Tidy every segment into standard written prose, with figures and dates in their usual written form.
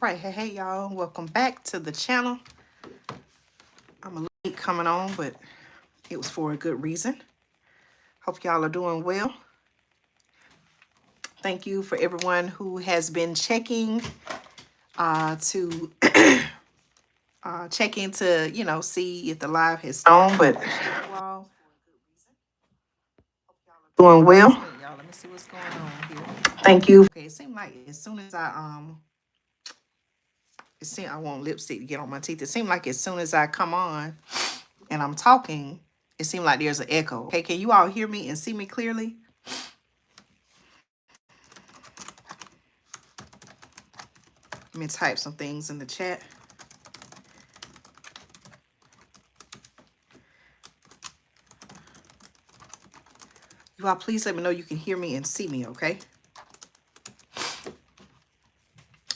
right, hey y'all, welcome back to the channel. I'm a little late coming on, but it was for a good reason. Hope y'all are doing well. Thank you for everyone who has been checking to check in to see if the live has on, but you all doing well. Y'all, let me see what's going on here. Thank you. Okay, it seemed like as soon as I want lipstick to get on my teeth. It seemed like as soon as I come on and I'm talking, it seemed like there's an echo. Okay, can you all hear me and see me clearly? Let me type some things in the chat. You all please let me know you can hear me and see me, okay?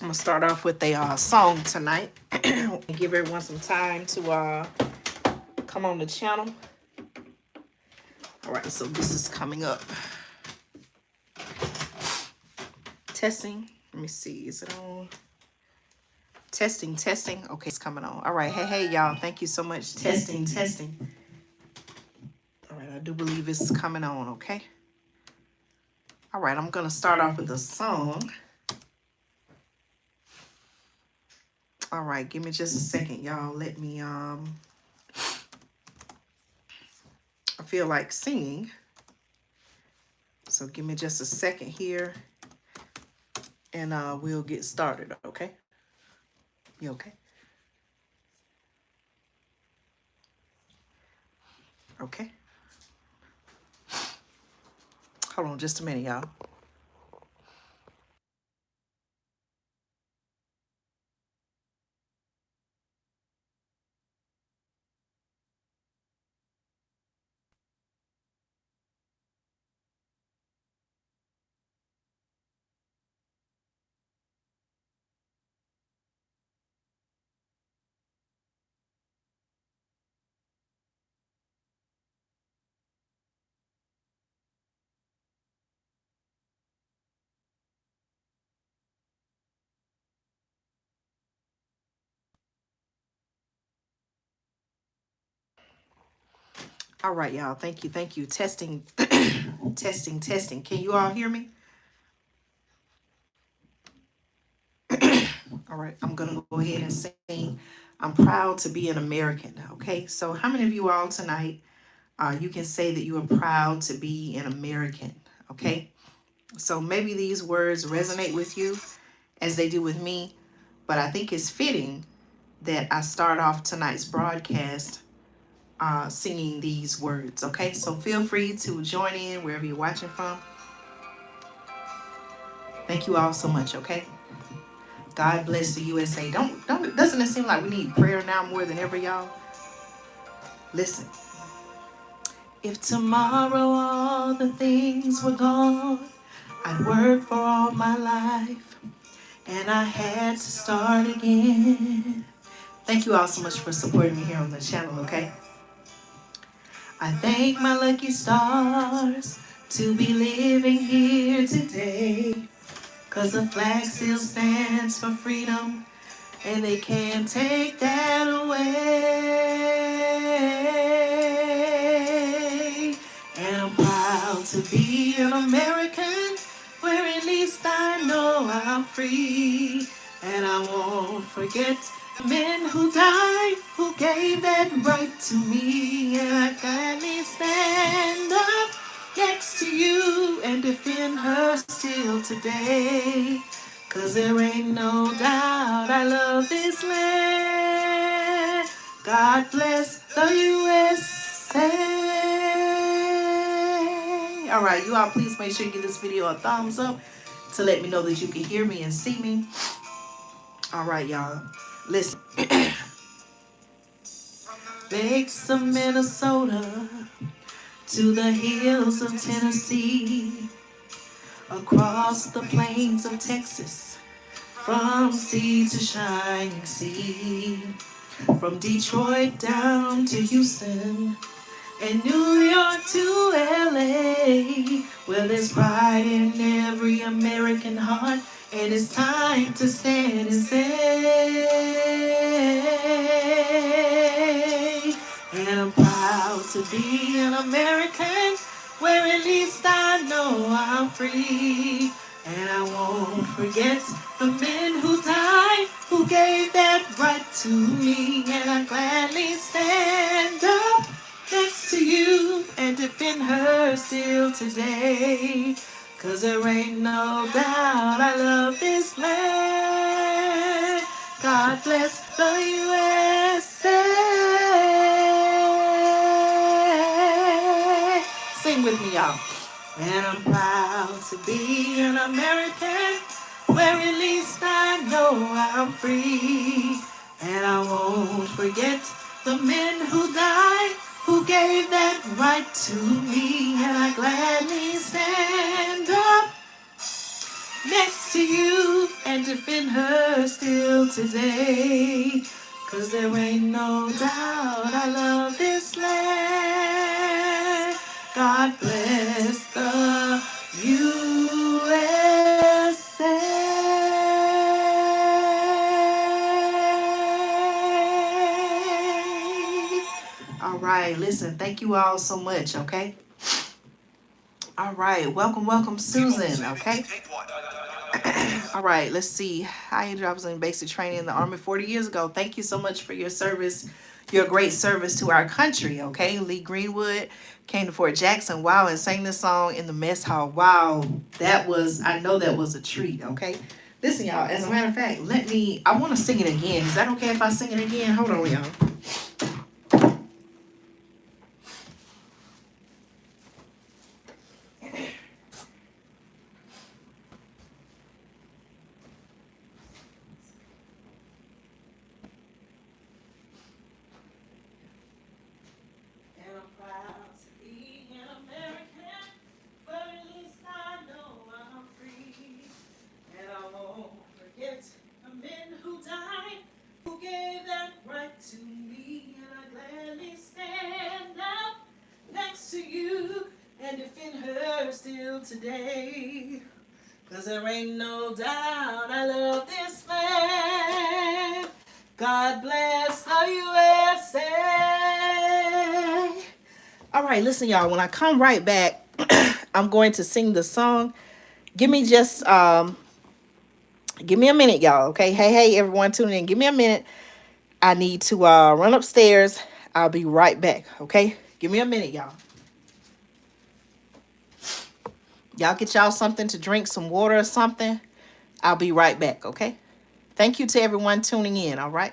I'm gonna start off with a song tonight. And give everyone some time to come on the channel. All right, so this is coming up. Testing. Let me see. Is it on? Testing. Okay, it's coming on. All right. Hey, y'all. Thank you so much. Testing. All right, I do believe it's coming on, okay? All right, I'm gonna start off with a song. All right, give me just a second, y'all. Let me I feel like singing. So give me just a second here and we'll get started, okay? You okay? Okay. Hold on just a minute, y'all. All right, y'all. Thank you. Testing. testing. Can you all hear me? All right, I'm gonna go ahead and sing. I'm proud to be an American. Okay, so how many of you all tonight you can say that you are proud to be an American? Okay, so maybe these words resonate with you as they do with me, but I think it's fitting that I start off tonight's broadcast singing these words. Okay, so feel free to join in wherever you're watching from. Thank you all so much. Okay. God bless the USA. Doesn't it seem like we need prayer now more than ever, y'all? Listen. If tomorrow all the things were gone, I'd work for all my life, and I had to start again. Thank you all so much for supporting me here on the channel, okay? I thank my lucky stars to be living here today, 'cause the flag still stands for freedom, and they can't take that away. And I'm proud to be an American, where at least I know I'm free. And I won't forget the men who died, who gave that right to me. And I gladly stand up next to you and defend her still today. 'Cause there ain't no doubt I love this land. God bless the USA. All right, you all please make sure you give this video a thumbs up to let me know that you can hear me and see me. All right, y'all. Listen. Lakes of Minnesota to the hills of Tennessee, across the plains of Texas, from sea to shining sea, from Detroit down to Houston, and New York to LA, where there's pride in every American heart, And it's time to stand and say, and I'm proud to be an American, where at least I know I'm free. And I won't forget the men who died, who gave that right to me. And I gladly stand up next to you and defend her still today. 'Cause there ain't no doubt I love this land. God bless the USA. Sing with me, y'all. And I'm proud to be an American, where at least I know I'm free. And I won't forget the men who died, who gave that right to me. And I gladly stand up next to you and defend her still today. 'Cause there ain't no doubt I love this land. God bless the USA. All right, listen, thank you all so much, okay? All right, welcome, Susan, okay? All right, let's see. Hi, Andrea. I was in basic training in the Army 40 years ago. Thank you so much for your service, your great service to our country, okay? Lee Greenwood came to Fort Jackson, wow, and sang this song in the mess hall. Wow, I know that was a treat, okay? Listen, y'all, as a matter of fact, I want to sing it again. Is that okay if I sing it again? Hold on, y'all. And I'm proud to be an American, but at least I know I'm free. And I won't forget the men who died, who gave that right to me. And I gladly stand up next to you and defend her still today. 'Cause there ain't no doubt I love this land. God bless the USA. All right, listen, y'all. When I come right back, I'm going to sing the song. Give me a minute, y'all. Okay. Hey, everyone, tune in. Give me a minute. I need to run upstairs. I'll be right back. Okay. Give me a minute, y'all. Y'all get y'all something to drink, some water or something. I'll be right back. Okay. Thank you to everyone tuning in. All right.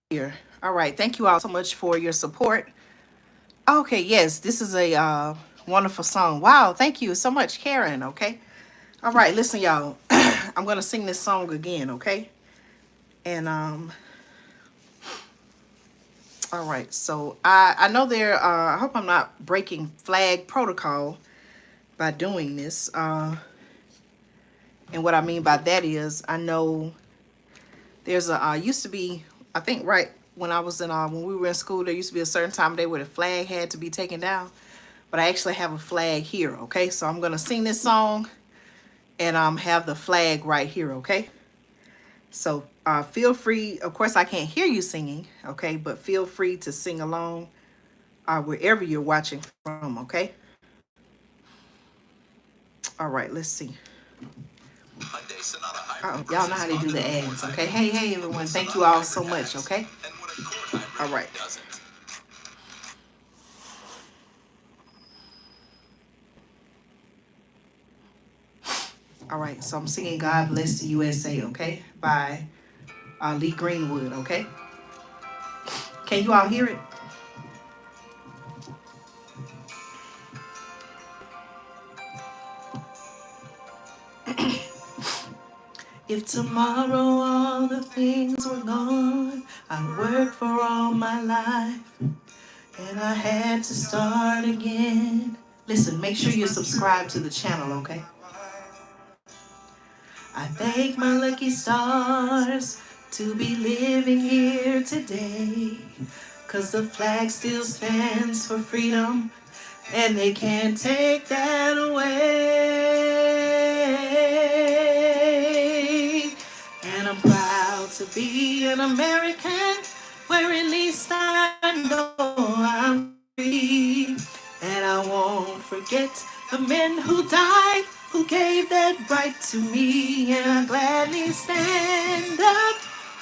Here. All right. Thank you all so much for your support. Okay. Yes, this is a wonderful song. Wow. Thank you so much, Karen. Okay. All right. Listen, y'all. I'm gonna sing this song again. Okay. And All right, so I know there. I hope I'm not breaking flag protocol by doing this. And what I mean by that is, I know there's a used to be. I think right when I was in when we were in school, there used to be a certain time of day where the flag had to be taken down. But I actually have a flag here. Okay, so I'm gonna sing this song and have the flag right here. Okay. So feel free. Of course, I can't hear you singing, okay? But feel free to sing along wherever you're watching from, okay? All right, let's see. Y'all know how they do the ads, okay? Hey, hey, everyone. Thank you all so much, okay? All right. All right, so I'm singing God Bless the USA, okay? By Lee Greenwood, okay? Can you all hear it? If tomorrow all the things were gone, I'd work for all my life, and I had to start again. Listen, make sure you're subscribed to the channel, okay? I thank my lucky stars to be living here today, 'cause the flag still stands for freedom, and they can't take that away. And I'm proud to be an American, where at least I know I'm free. And I won't forget the men who died, who gave that right to me. And I gladly stand up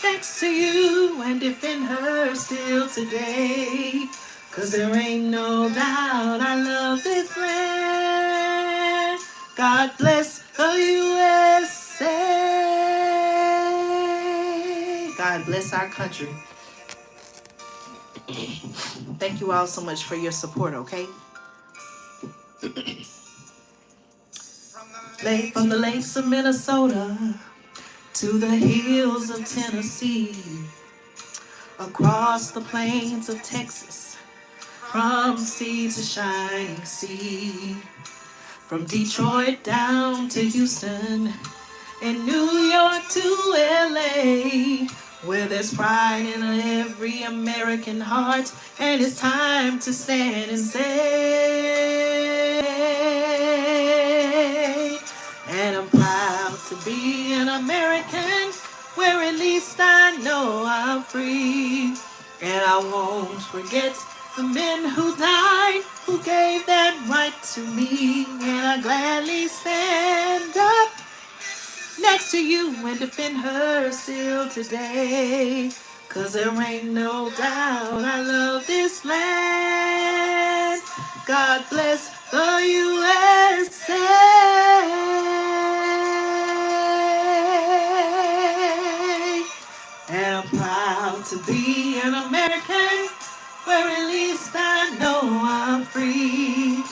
next to you and defend her still today. 'Cause there ain't no doubt I love this land. God bless the USA. God bless our country. Thank you all so much for your support, okay? From the lakes of Minnesota to the hills of Tennessee, across the plains of Texas, from sea to shining sea, from Detroit down to Houston, and New York to LA, where there's pride in every American heart, and it's time to stand and say, and I'm proud to be an American, where at least I know I'm free. And I won't forget the men who died, who gave that right to me. And I gladly stand up next to you and defend her still today. 'Cause there ain't no doubt I love this land. God bless the USA. And I'm proud to be an American, where at least I know I'm free.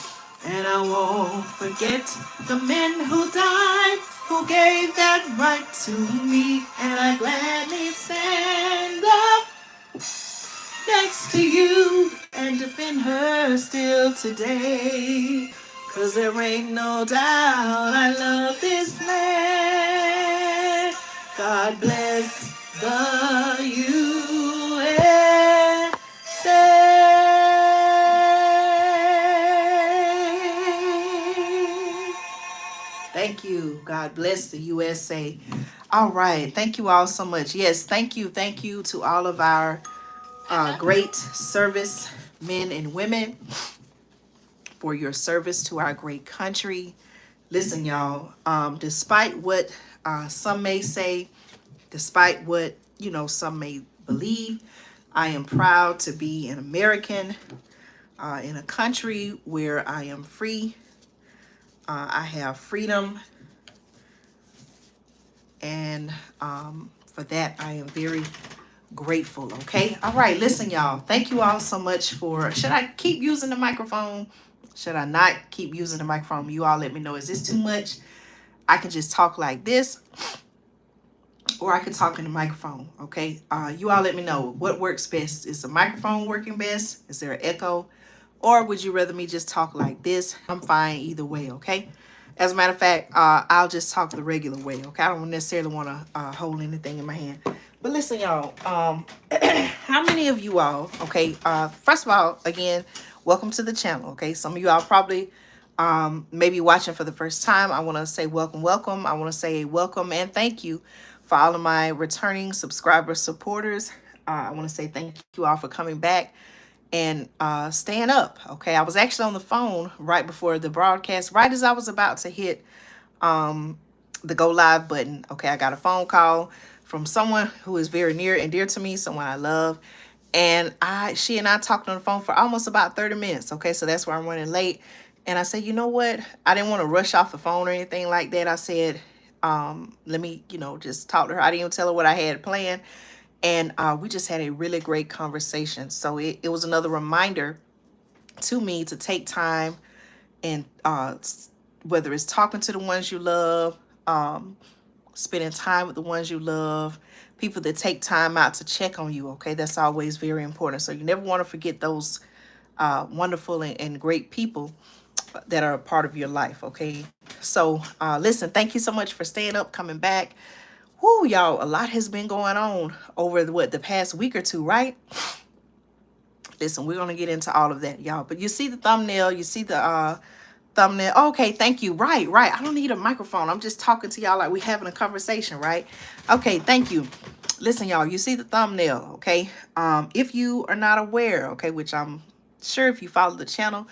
And I won't forget the men who died, who gave that right to me. And I gladly stand up next to you and defend her still today. 'Cause there ain't no doubt I love this land. God bless the USA. Thank you. God bless the USA. All right. Thank you all so much. Yes, thank you. Thank you to all of our great service men and women for your service to our great country. Listen, y'all, despite what some may say, despite what, some may believe, I am proud to be an American in a country where I am free. I have freedom. And for that, I am very grateful. Okay. All right. Listen, y'all. Thank you all so much for. Should I keep using the microphone? Should I not keep using the microphone? You all let me know. Is this too much? I can just talk like this. or I could talk in the microphone. Okay. You all let me know what works best. Is the microphone working best? Is there an echo? Or would you rather me just talk like this? I'm fine either way. Okay. As a matter of fact, I'll just talk the regular way. Okay. I don't necessarily want to hold anything in my hand. But listen, y'all. How many of you all? Okay. First of all, again, welcome to the channel. Okay. Some of you all probably maybe watching for the first time. I want to say welcome, welcome. I want to say welcome and thank you for all of my returning subscriber supporters. I want to say thank you all for coming back and staying up. Okay, I was actually on the phone right before the broadcast, right as I was about to hit the go live button. Okay, I got a phone call from someone who is very near and dear to me, someone I love. And she and I talked on the phone for almost about 30 minutes. Okay, so that's why I'm running late. And I said, you know what? I didn't want to rush off the phone or anything like that. I said, let me, just talk to her. I didn't even tell her what I had planned. And we just had a really great conversation. So it was another reminder to me to take time and whether it's talking to the ones you love, spending time with the ones you love, people that take time out to check on you. Okay, that's always very important. So you never want to forget those wonderful and great people that are a part of your life. Okay, so listen, thank you so much for staying up, coming back. Whoo, y'all, a lot has been going on over the past week or two, right? Listen, we're gonna get into all of that, y'all. But you see the thumbnail, you see the thumbnail. Okay, thank you. Right. I don't need a microphone. I'm just talking to y'all like we having a conversation, right? Okay, thank you. Listen, y'all, you see the thumbnail, okay? If you are not aware, okay, which I'm sure if you follow the channel,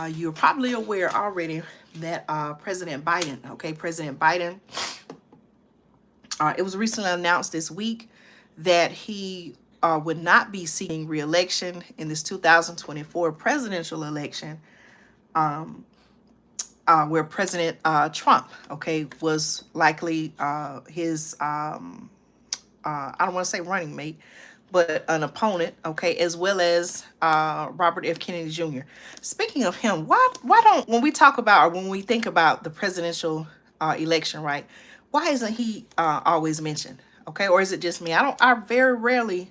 you're probably aware already that President Biden, it was recently announced this week that he would not be seeking re-election in this 2024 presidential election, where President Trump, okay, was likely his, I don't want to say running mate, but an opponent, okay, as well as Robert F. Kennedy Jr. Speaking of him, why don't, when we talk about, or when we think about the presidential election, right, why isn't he always mentioned? Okay, or is it just me? I very rarely,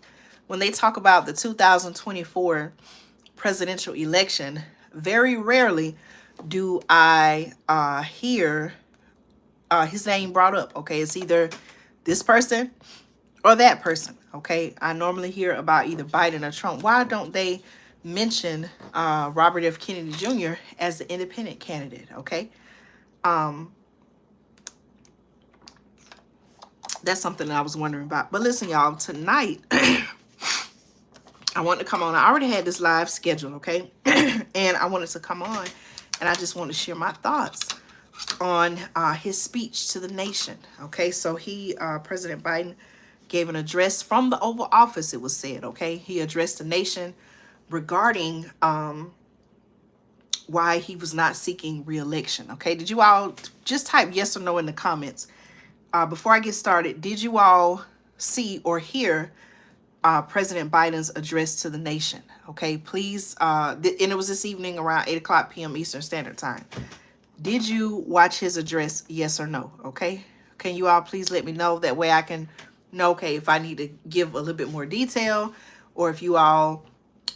when they talk about the 2024 presidential election, very rarely do I hear his name brought up. Okay, it's either this person or that person. Okay, I normally hear about either Biden or Trump. Why don't they mention Robert F. Kennedy Jr. as the independent candidate? Okay, that's something that I was wondering about. But listen, y'all, tonight I wanted to come on. I already had this live scheduled, okay, and I wanted to come on, and I just want to share my thoughts on his speech to the nation. Okay, so President Biden gave an address from the Oval Office, it was said. Okay, he addressed the nation regarding why he was not seeking re-election. Okay, did you all just type yes or no in the comments? Before I get started, did you all see or hear President Biden's address to the nation? Okay, please, and it was this evening around 8 o'clock p.m. Eastern Standard Time. Did you watch his address, yes or no? Okay, can you all please let me know? That way I can know, okay, if I need to give a little bit more detail, or if you all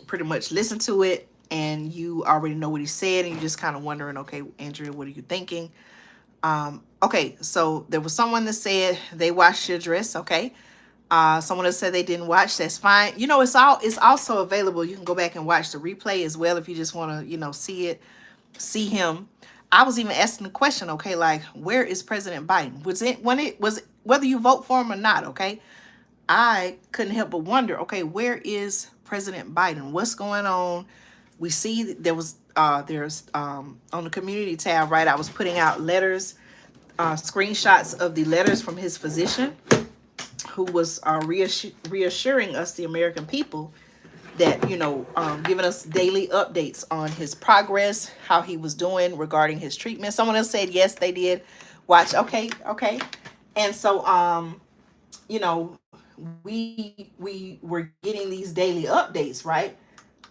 pretty much listen to it and you already know what he said and you're just kind of wondering, okay, Andrea, what are you thinking? Okay, so there was someone that said they watched your address. Okay, someone that said they didn't watch, that's fine. It's also available. You can go back and watch the replay as well if you just want to, see him. I was even asking the question, okay, like, where is President Biden? Whether you vote for him or not, okay? I couldn't help but wonder, okay, where is President Biden? What's going on? We see that there's on the community tab, right? I was putting out letters, screenshots of the letters from his physician, who was reassuring us, the American people, that, giving us daily updates on his progress, how he was doing regarding his treatment. Someone else said, yes, they did watch. Okay. And so, we were getting these daily updates, right?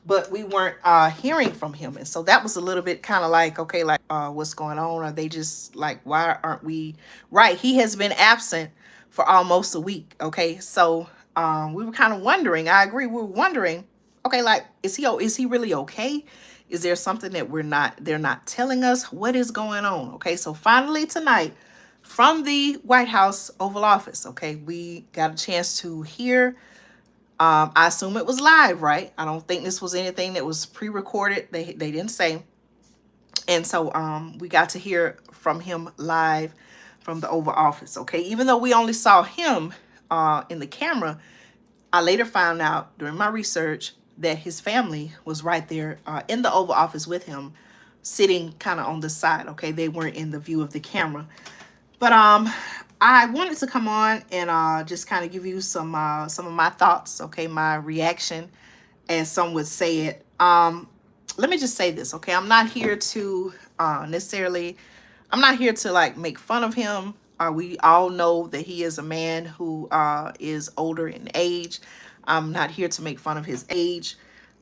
But we weren't hearing from him. And so that was a little bit kind of like, okay, like, what's going on? Are they just like, why aren't we? Right. He has been absent for almost a week. Okay, so we were kind of wondering. I agree. We were wondering. Okay, like is he really okay? Is there something that they're not telling us? What is going on? Okay, so finally tonight, from the White House Oval Office, okay, we got a chance to hear. I assume it was live, right? I don't think this was anything that was pre-recorded. They didn't say. And so we got to hear from him live from the Oval Office, okay? Even though we only saw him in the camera, I later found out during my research that his family was right there in the Oval Office with him, sitting kind of on the side, okay? They weren't in the view of the camera. But I wanted to come on and just kind of give you some of my thoughts, okay? My reaction, as some would say it. Let me just say this, okay? I'm not here to necessarily, I'm not here to like make fun of him. We all know that he is a man who is older in age. I'm not here to make fun of his age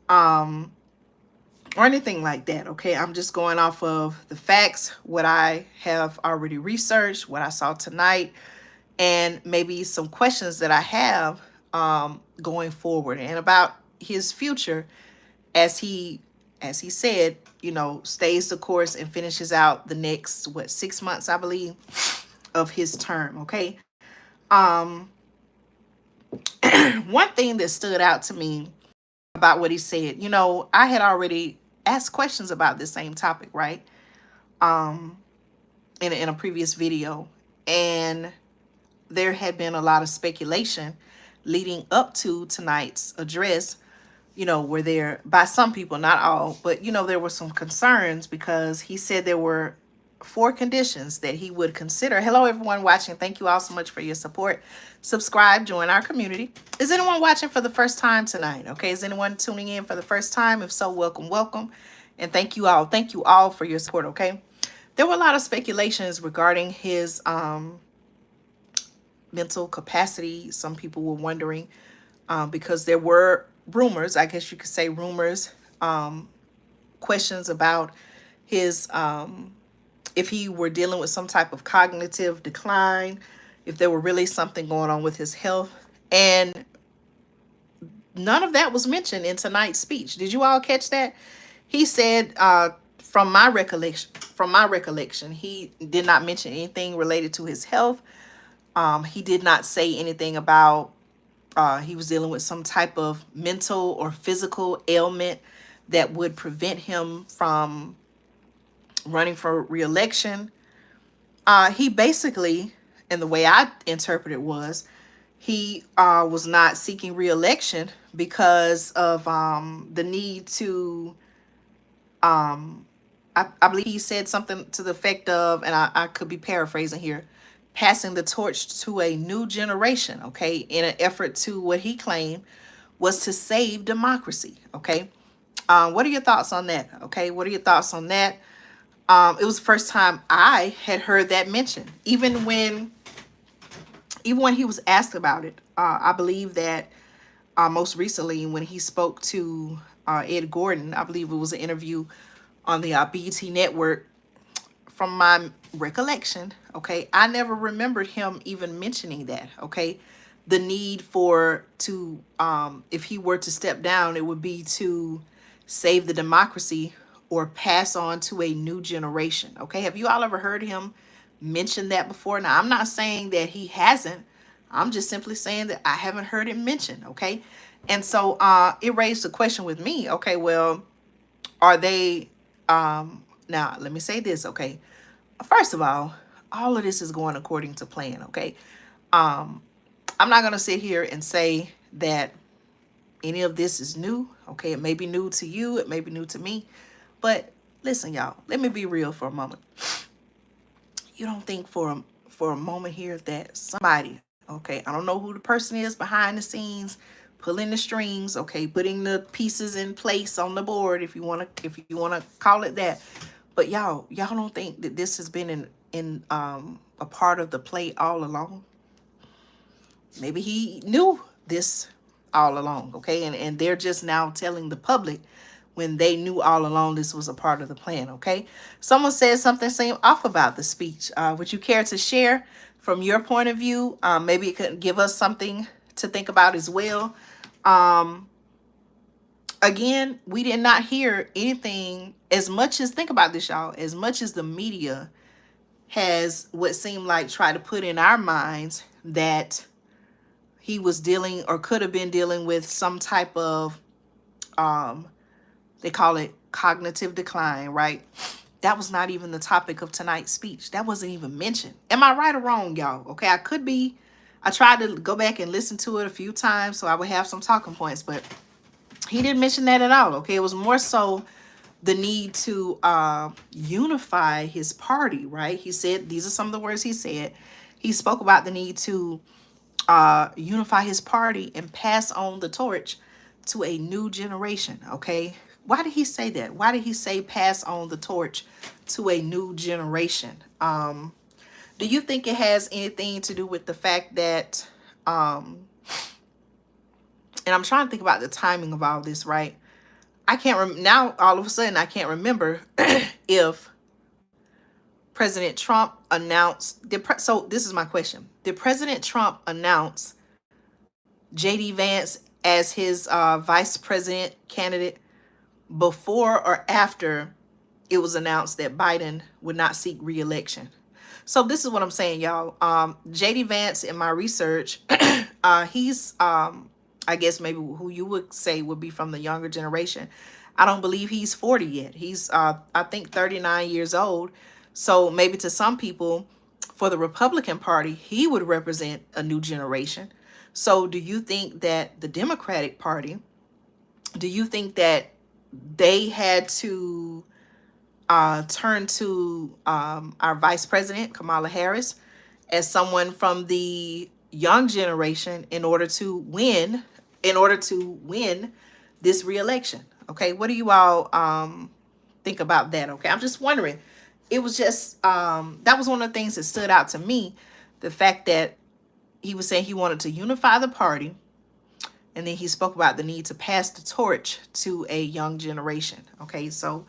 or anything like that, okay? I'm just going off of the facts, what I have already researched, what I saw tonight, and maybe some questions that I have going forward and about his future as he said, you know, stays the course and finishes out the next 6 months, I believe, of his term. Okay. One thing that stood out to me about what he said, you know, I had already asked questions about this same topic, right? In a previous video, and there had been a lot of speculation leading up to tonight's address. You know, were there, by some people, not all, but, you know, there were some concerns because he said there were 4 conditions that he would consider. Hello, everyone watching. Thank you all so much for your support. Subscribe, join our community. Is anyone watching for the first time tonight? Okay, is anyone tuning in for the first time? If so, welcome, welcome. And thank you all. Thank you all for your support, okay? There were a lot of speculations regarding his mental capacity. Some people were wondering because there were rumors, I guess you could say rumors, questions about his, if he were dealing with some type of cognitive decline, if there were really something going on with his health. And none of that was mentioned in tonight's speech. Did you all catch that? He said, from my recollection, he did not mention anything related to his health. He did not say anything about he was dealing with some type of mental or physical ailment that would prevent him from running for re-election. He basically, and the way I interpret it was, he was not seeking re-election because of the need to, I believe he said something to the effect of, and I could be paraphrasing here, passing the torch to a new generation, okay, in an effort to what he claimed was to save democracy, okay? What are your thoughts on that, okay? What are your thoughts on that? It was the first time I had heard that mentioned. Even when he was asked about it, I believe that most recently when he spoke to Ed Gordon, I believe it was an interview on the BET network, from my recollection, okay, I never remembered him even mentioning that, okay? The need if he were to step down, it would be to save the democracy or pass on to a new generation, okay? Have you all ever heard him mention that before? Now, I'm not saying that he hasn't. I'm just simply saying that I haven't heard it mentioned, okay? And so it raised a question with me, okay, well, are they, now, let me say this, okay? First of all of this is going according to plan, okay? I'm not going to sit here and say that any of this is new, okay? It may be new to you. It may be new to me. But listen, y'all, let me be real for a moment. You don't think for a moment here that somebody, okay, I don't know who the person is behind the scenes, pulling the strings, okay, putting the pieces in place on the board, if you want to call it that. But y'all don't think that this has been in a part of the play all along? Maybe he knew this all along, okay? And they're just now telling the public when they knew all along this was a part of the plan, okay? Someone said something seemed off about the speech. Would you care to share? from your point of view. Maybe it could give us something to think about as well. Um, Again, we did not hear anything as much as, think about this, y'all, as much as the media has what seemed like try to put in our minds that he was dealing or could have been dealing with some type of they call it cognitive decline, right? That was not even the topic of tonight's speech. That wasn't even mentioned. Am I right or wrong, y'all? Okay, I could be. I tried to go back and listen to it a few times so I would have some talking points, but he didn't mention that at all. Okay, it was more so the need to unify his party, right? He said, these are some of the words he said. He spoke about the need to unify his party and pass on the torch to a new generation, okay? Why did he say that? Why did he say pass on the torch to a new generation? Do you think it has anything to do with the fact that, and I'm trying to think about the timing of all this, right? I can't now all of a sudden I can't remember if President Trump announced, so this is my question. Did President Trump announce J.D. Vance as his vice president candidate before or after it was announced that Biden would not seek re-election? So this is what I'm saying, y'all. J.D. Vance, in my research, he's, I guess maybe who you would say would be from the younger generation. I don't believe he's 40 yet. He's, I think, 39 years old. So maybe to some people, for the Republican Party, he would represent a new generation. So do you think that the Democratic Party, do you think that they had to turn to our Vice President, Kamala Harris, as someone from the young generation in order to win this re-election? Okay, what do you all think about that? Okay, I'm just wondering. It was just that was one of the things that stood out to me, the fact that he was saying he wanted to unify the party, and then he spoke about the need to pass the torch to a young generation. Okay, so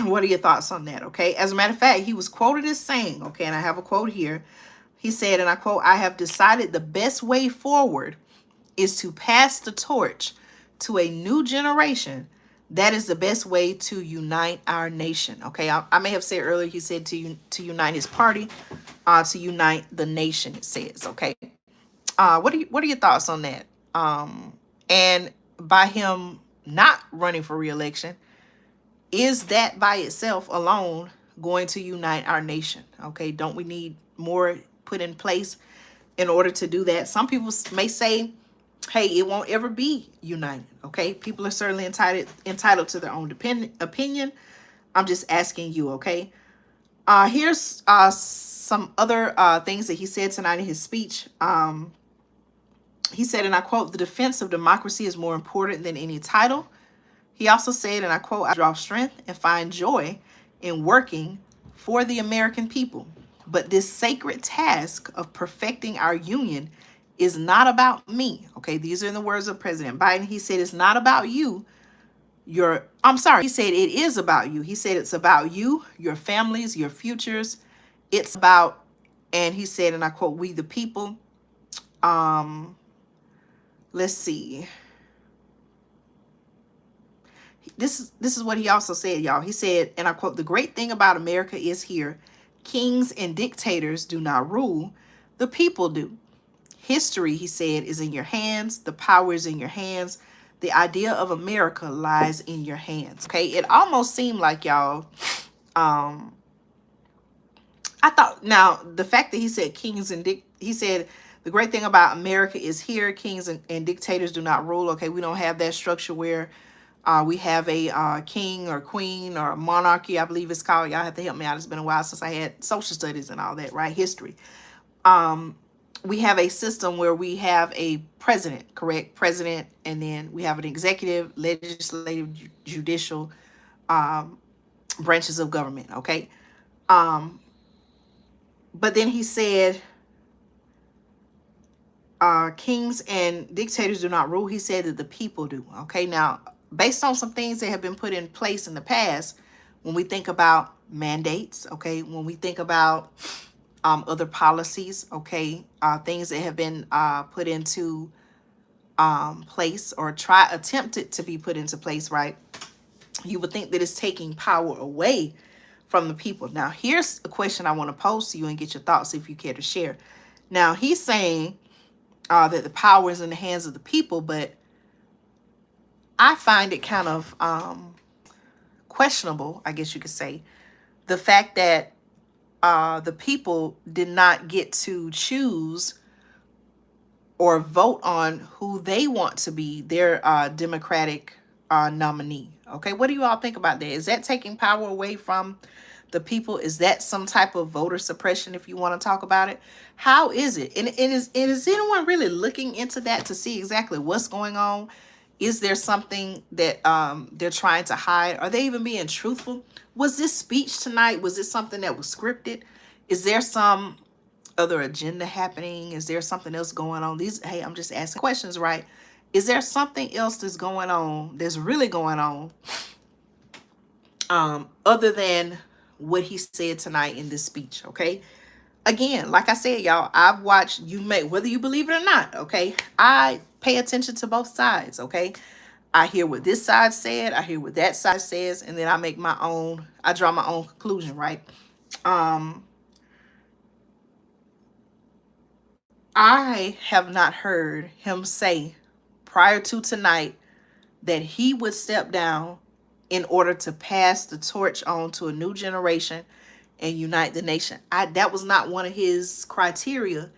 what are your thoughts on that? Okay, as a matter of fact, he was quoted as saying, okay, and I have a quote here. He said, and I quote, "I have decided the best way forward is to pass the torch to a new generation. That is the best way to unite our nation." Okay, I may have said earlier, he said to unite his party, to unite the nation, it says. Okay, what are your thoughts on that? And by him not running for re-election, is that by itself alone going to unite our nation? Okay, don't we need more put in place in order to do that? Some people may say, hey, it won't ever be united. Okay, people are certainly entitled to their own opinion. I'm just asking you. Okay, here's some other things that he said tonight in his speech. He said, and I quote, "The defense of democracy is more important than any title." He also said, and I quote, "I draw strength and find joy in working for the American people. But this sacred task of perfecting our union is not about me." Okay, these are in the words of President Biden. He said, it's not about you. He said, it is about you. He said, it's about you, your families, your futures. It's about, and he said, and I quote, "we the people." Let's see. This is what he also said, y'all. He said, and I quote, "The great thing about America is here. Kings and dictators do not rule. The people do. History," he said, "is in your hands. The power is in your hands. The idea of America lies in your hands." Okay, it almost seemed like, y'all, I thought, now, the fact that he said kings and he said, "The great thing about America is here. Kings and dictators do not rule." Okay, we don't have that structure where we have a king or queen or a monarchy, I believe it's called. Y'all have to help me out. It's been a while since I had social studies and all that, right? History. We have a system where we have a president, correct? President, and then we have an executive, legislative, judicial branches of government, okay? But then he said, kings and dictators do not rule. He said that the people do, okay? Now, based on some things that have been put in place in the past, When we think about mandates, okay, when we think about other policies, okay, things that have been put into place or attempted to be put into place, right? You would think that it's taking power away from the people. Now, here's a question I want to pose to you and get your thoughts if you care to share. Now, he's saying that the power is in the hands of the people, but I find it kind of questionable, I guess you could say, the fact that the people did not get to choose or vote on who they want to be their Democratic nominee. Okay, what do you all think about that? Is that taking power away from the people? Is that some type of voter suppression, if you want to talk about it? How is it? And is anyone really looking into that to see exactly what's going on? Is there something that they're trying to hide? Are they even being truthful? Was this speech tonight, was it something that was scripted? Is there some other agenda happening? Is there something else going on? Hey, I'm just asking questions, right? Is there something else that's going on, that's really going on, other than what he said tonight in this speech? Okay. Again, like I said, y'all, I've watched, whether you believe it or not, okay, I pay attention to both sides, okay? I hear what this side said, I hear what that side says, and then I draw my own conclusion, right? I have not heard him say prior to tonight that he would step down in order to pass the torch on to a new generation and unite the nation. That was not one of his criteria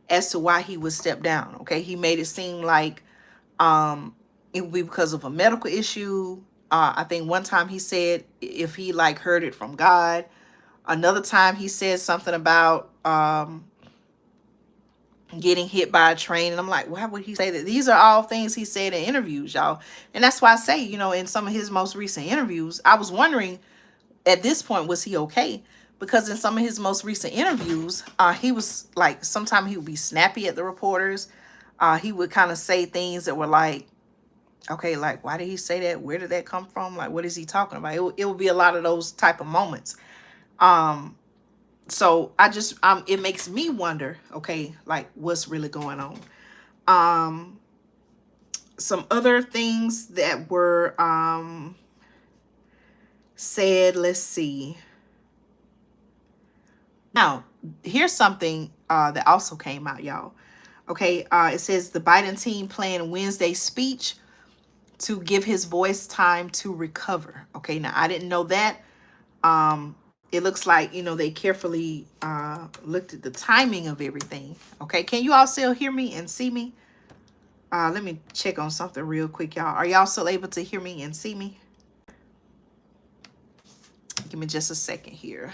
as to why he would step down. Okay, he made it seem like it would be because of a medical issue. I think one time he said if he heard it from God. Another time he said something about getting hit by a train, and I'm like, why would he say that? These are all things he said in interviews, y'all. And that's why I say, in some of his most recent interviews, I was wondering at this point, was he okay? Because in some of his most recent interviews, he was like, sometimes he would be snappy at the reporters. He would kind of say things that were like, okay, like, why did he say that? Where did that come from? Like, what is he talking about? It would be a lot of those type of moments. So I just, it makes me wonder, okay, like, what's really going on? Some other things that were said, let's see. Now, here's something that also came out, y'all. Okay, it says the Biden team planned Wednesday's speech to give his voice time to recover. Okay, now I didn't know that. It looks like, they carefully looked at the timing of everything. Okay, can you all still hear me and see me? Let me check on something real quick, y'all. Are y'all still able to hear me and see me? Give me just a second here.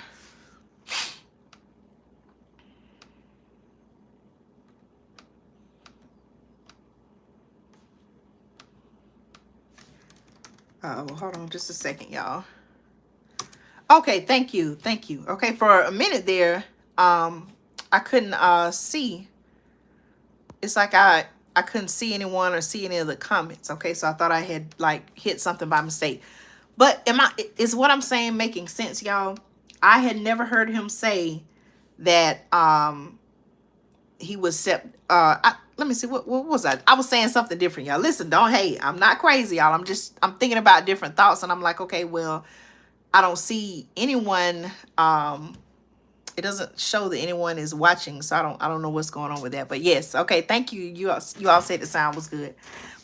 Hold on just a second, y'all. Okay, thank you. Okay, for a minute there, I couldn't see. It's like I couldn't see anyone or see any of the comments. Okay, so I thought I had hit something by mistake. But is what I'm saying making sense, y'all? I had never heard him say that he was let me see, what was I? I was saying something different, y'all. Listen, don't hate. I'm not crazy, y'all. I'm thinking about different thoughts, and I'm like, okay, well, I don't see anyone. It doesn't show that anyone is watching, so I don't know what's going on with that. But yes, okay, thank you. You all said the sound was good.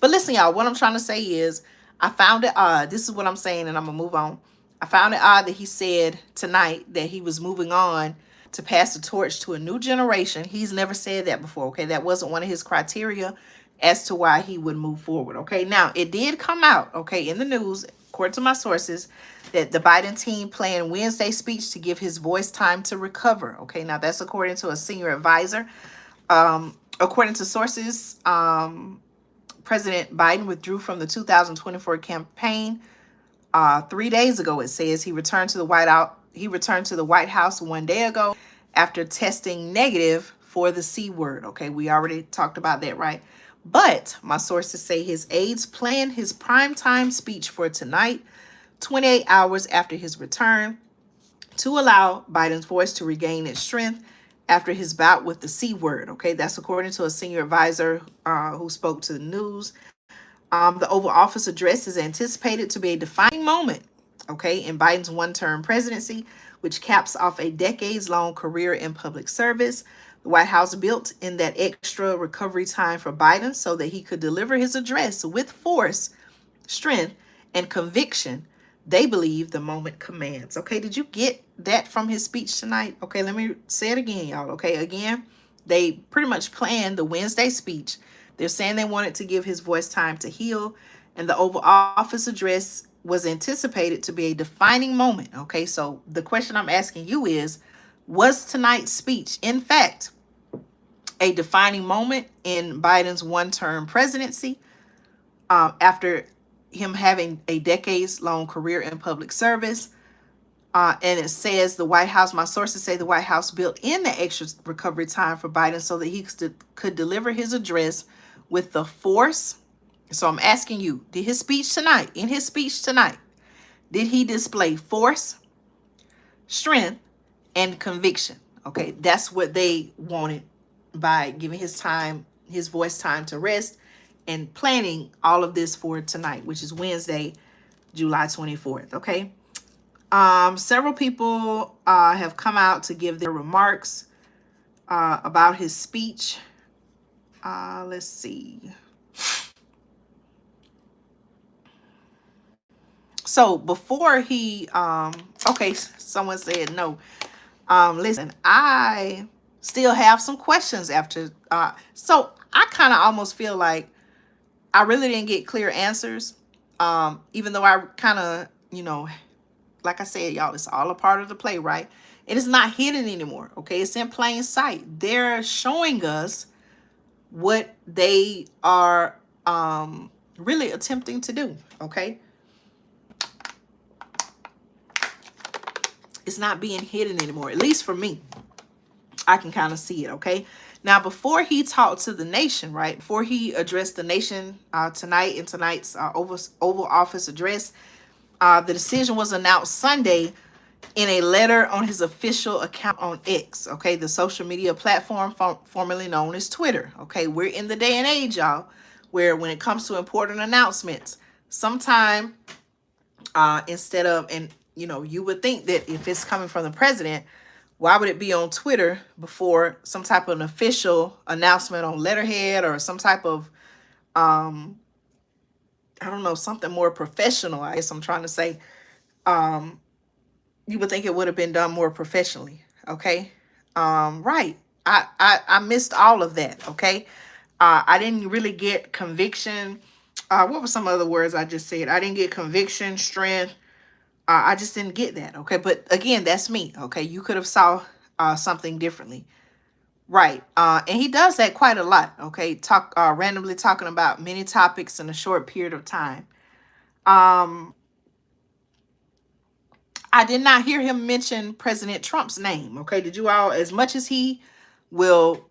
But listen, y'all, what I'm trying to say is I found it odd. This is what I'm saying, and I'm gonna move on. I found it odd that he said tonight that he was moving on to pass the torch to a new generation. He's never said that before, okay? That wasn't one of his criteria as to why he would move forward, okay? Now, it did come out, okay, in the news, according to my sources, that the Biden team planned Wednesday's speech to give his voice time to recover, okay? Now, that's according to a senior advisor. According to sources, President Biden withdrew from the 2024 campaign 3 days ago. It says he returned to the White House 1 day ago after testing negative for the C word. Okay, we already talked about that, right? But my sources say his aides planned his primetime speech for tonight 28 hours after his return to allow Biden's voice to regain its strength after his bout with the C word. Okay, that's according to a senior advisor who spoke to the news. The Oval Office address is anticipated to be a defining moment, okay, in Biden's one-term presidency, which caps off a decades-long career in public service. The White House built in that extra recovery time for Biden so that he could deliver his address with force, strength, and conviction they believe the moment commands. Okay, did you get that from his speech tonight? Okay, let me say it again, y'all. Okay, again, they pretty much planned the Wednesday speech. They're saying they wanted to give his voice time to heal, and the Oval Office address was anticipated to be a defining moment. Okay, so the question I'm asking you is, was tonight's speech, in fact, a defining moment in Biden's one-term presidency after him having a decades-long career in public service? And it says the White House, my sources say the White House built in the extra recovery time for Biden so that he could deliver his address with the force. So I'm asking you, in his speech tonight, did he display force, strength, and conviction? Okay, that's what they wanted by giving his voice time to rest and planning all of this for tonight, which is Wednesday, July 24th. Okay. Several people have come out to give their remarks about his speech. Let's see. So before he, okay, someone said no. Listen, I still have some questions after. So I kind of almost feel like I really didn't get clear answers. Even though I kind of, like I said, y'all, it's all a part of the play, right? It is not hidden anymore, okay? It's in plain sight. They're showing us what they are really attempting to do, okay? It's not being hidden anymore, at least for me. I can kind of see it, okay? Now, before he talked to the nation, right, before he addressed the nation tonight in tonight's Oval Office address, the decision was announced Sunday in a letter on his official account on X, okay, the social media platform formerly known as Twitter, okay? We're in the day and age, y'all, where when it comes to important announcements, sometime instead of, and you would think that if it's coming from the president, why would it be on Twitter before some type of an official announcement on letterhead or some type of, I don't know, something more professional, I guess I'm trying to say. You would think it would have been done more professionally, okay? Right. I missed all of that, okay? I didn't really get conviction. What were some other words I just said? I didn't get conviction, strength. I just didn't get that, okay? But again, that's me, okay? You could have saw something differently. Right. And he does that quite a lot, okay? Randomly talking about many topics in a short period of time. I did not hear him mention President Trump's name, okay? Did you all, as much as he will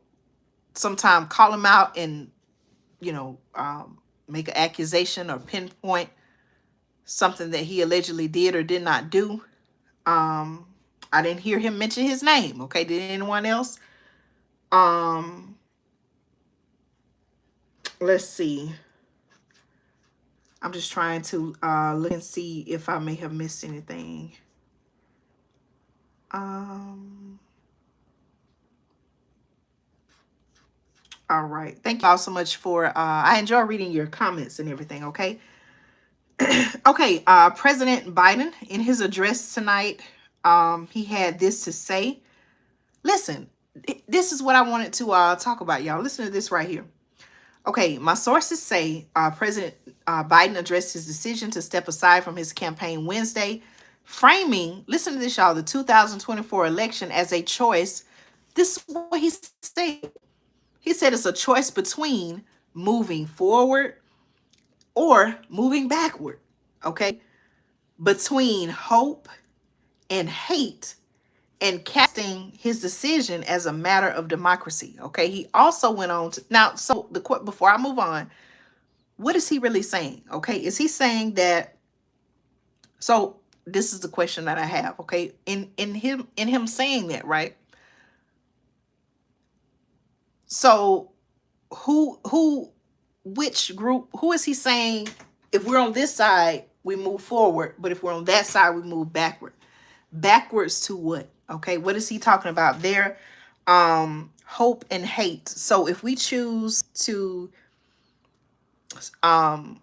sometime call him out and, make an accusation or pinpoint something that he allegedly did or did not do, I didn't hear him mention his name, okay? Did anyone else? Let's see. I'm just trying to look and see if I may have missed anything. All right. Thank you all so much for, I enjoy reading your comments and everything, okay? Okay, President Biden, in his address tonight, he had this to say. Listen, this is what I wanted to talk about, y'all. Listen to this right here. Okay, my sources say President Biden addressed his decision to step aside from his campaign Wednesday, framing, listen to this, y'all, the 2024 election as a choice. This is what he said. He said it's a choice between moving forward or moving backward, okay? Between hope and hate, and casting his decision as a matter of democracy, okay? He also went on to, now, so before I move on, what is he really saying, okay? Is he saying that So this is the question that I have, okay? In him saying that, right? So who which group, who is he saying, if we're on this side, we move forward, but if we're on that side, we move backward? Backwards to what? Okay, what is he talking about there? Hope and hate. So if we choose to um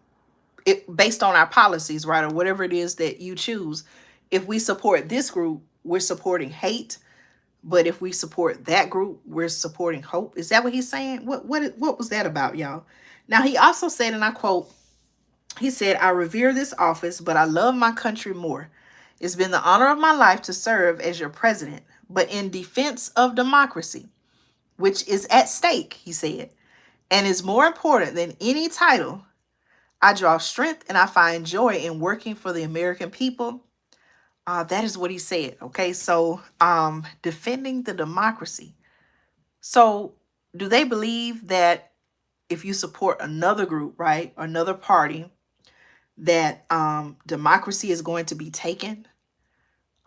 it based on our policies, right, or whatever it is that you choose, if we support this group, we're supporting hate, but if we support that group, we're supporting hope. Is that what he's saying? What was that about, y'all? Now he also said, and I quote, he said, "I revere this office, but I love my country more. It's been the honor of my life to serve as your president, but in defense of democracy, which is at stake," he said, "and is more important than any title, I draw strength and I find joy in working for the American people." That is what he said. Okay, so defending the democracy. So do they believe that if you support another group, right, or another party, that democracy is going to be taken?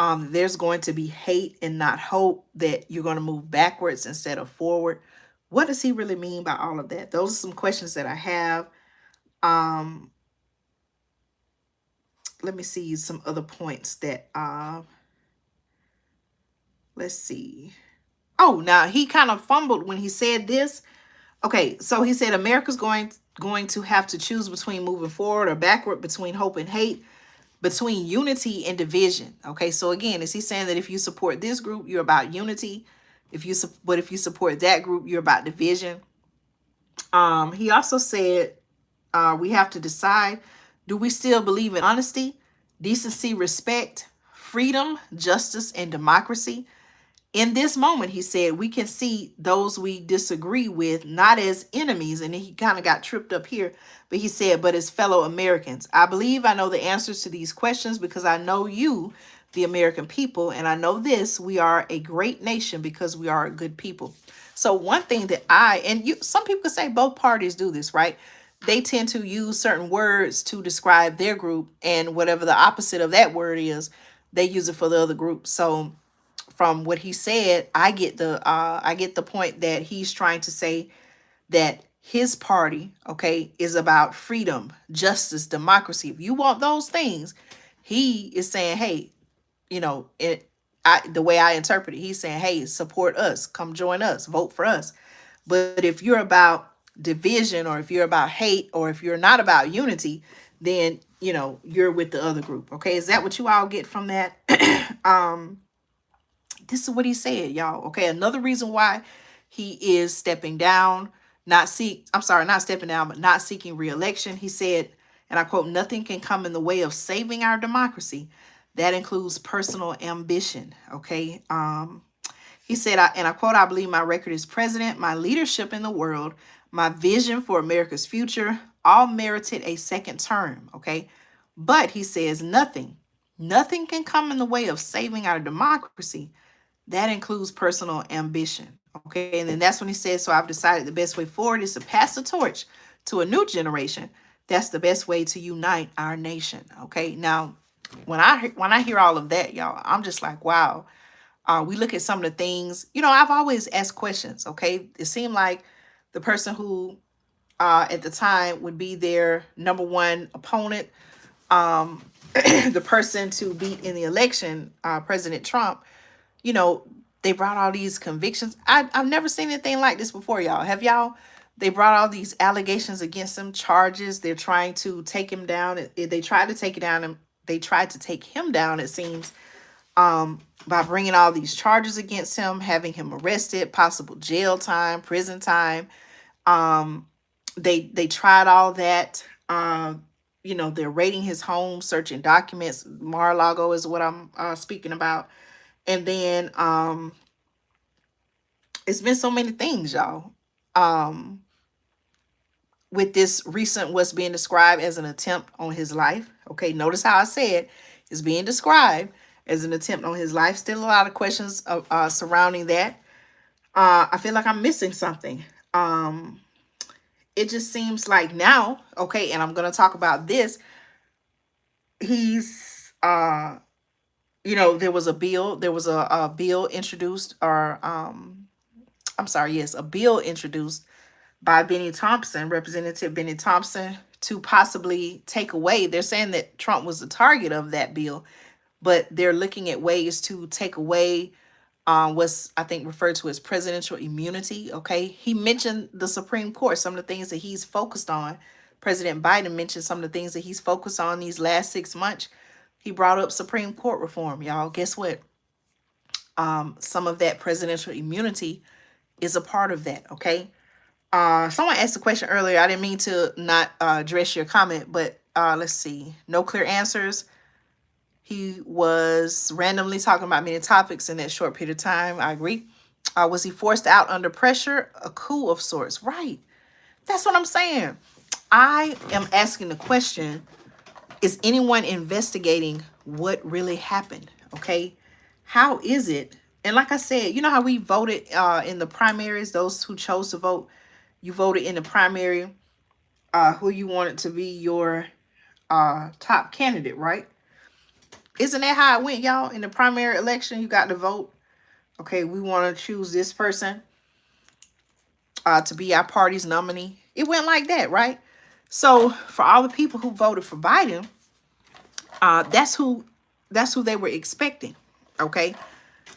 There's going to be hate and not hope, that you're going to move backwards instead of forward? What does he really mean by all of that? Those are some questions that I have. Um, Let me see some other points that let's see. Oh, now he kind of fumbled when he said this. Okay, so he said America's going to have to choose between moving forward or backward, between hope and hate, between unity and division. Okay, so again, is he saying that if you support this group, you're about unity? But if you support that group, you're about division? He also said we have to decide, do we still believe in honesty, decency, respect, freedom, justice, and democracy? In this moment, he said, we can see those we disagree with not as enemies. And he kind of got tripped up here, but he said, but as fellow Americans. I believe I know the answers to these questions because I know you, the American people, and I know this: we are a great nation because we are a good people. So one thing that some people could say both parties do this, right? They tend to use certain words to describe their group, and whatever the opposite of that word is, they use it for the other group. So from what he said, I get the point that he's trying to say that his party, okay, is about freedom, justice, democracy. If you want those things, he is saying, hey, the way I interpret it, he's saying, hey, support us, come join us, vote for us. But if you're about division, or if you're about hate, or if you're not about unity, then you're with the other group. Okay, is that what you all get from that? This is what he said, y'all. Okay, another reason why he is stepping down, not stepping down, but not seeking re-election. He said, and I quote, "Nothing can come in the way of saving our democracy. That includes personal ambition." Okay. He said, and I quote, "I believe my record as president, my leadership in the world, my vision for America's future, all merited a second term." Okay. But he says, nothing can come in the way of saving our democracy. That includes personal ambition. Okay. And then that's when he says, "So I've decided the best way forward is to pass the torch to a new generation. That's the best way to unite our nation." Okay. Now, when I hear all of that, y'all, I'm just like, wow. We look at some of the things, I've always asked questions. Okay. It seemed like the person who at the time would be their number one opponent, the person to beat in the election, President Trump, they brought all these convictions. I've never seen anything like this before, y'all. Have y'all? They brought all these allegations against him, charges. They're trying to take him down. They tried to take it down, and they tried to take him down, it seems, by bringing all these charges against him, having him arrested, possible jail time, prison time. They tried all that. They're raiding his home, searching documents. Mar-a-Lago is what I'm speaking about. And then it's been so many things, y'all. With this recent, what's being described as an attempt on his life. Okay, notice how I said it's being described as an attempt on his life. Still a lot of questions surrounding that. I feel like I'm missing something. It just seems like now, okay, and I'm going to talk about this. He's uh, there was a bill introduced, or I'm sorry, yes, a bill introduced by Benny Thompson, Representative Benny Thompson, to possibly take away. They're saying that Trump was the target of that bill, but they're looking at ways to take away what's, I think, referred to as presidential immunity. Okay, he mentioned the Supreme Court, some of the things that he's focused on. President Biden mentioned some of the things that he's focused on these last 6 months. He brought up Supreme Court reform, y'all. Guess what? Some of that presidential immunity is a part of that. Okay. Someone asked a question earlier. I didn't mean to not address your comment, but let's see. No clear answers. He was randomly talking about many topics in that short period of time. I agree. Was he forced out under pressure? A coup of sorts. Right. That's what I'm saying. I am asking the question, is anyone investigating what really happened? Okay. How is it? And like I said, you know how we voted in the primaries, those who chose to vote, you voted in the primary who you wanted to be your top candidate, right? Isn't that how it went, y'all? In the primary election, you got to vote. Okay, we want to choose this person to be our party's nominee. It went like that, right? So for all the people who voted for Biden, that's who they were expecting. Okay.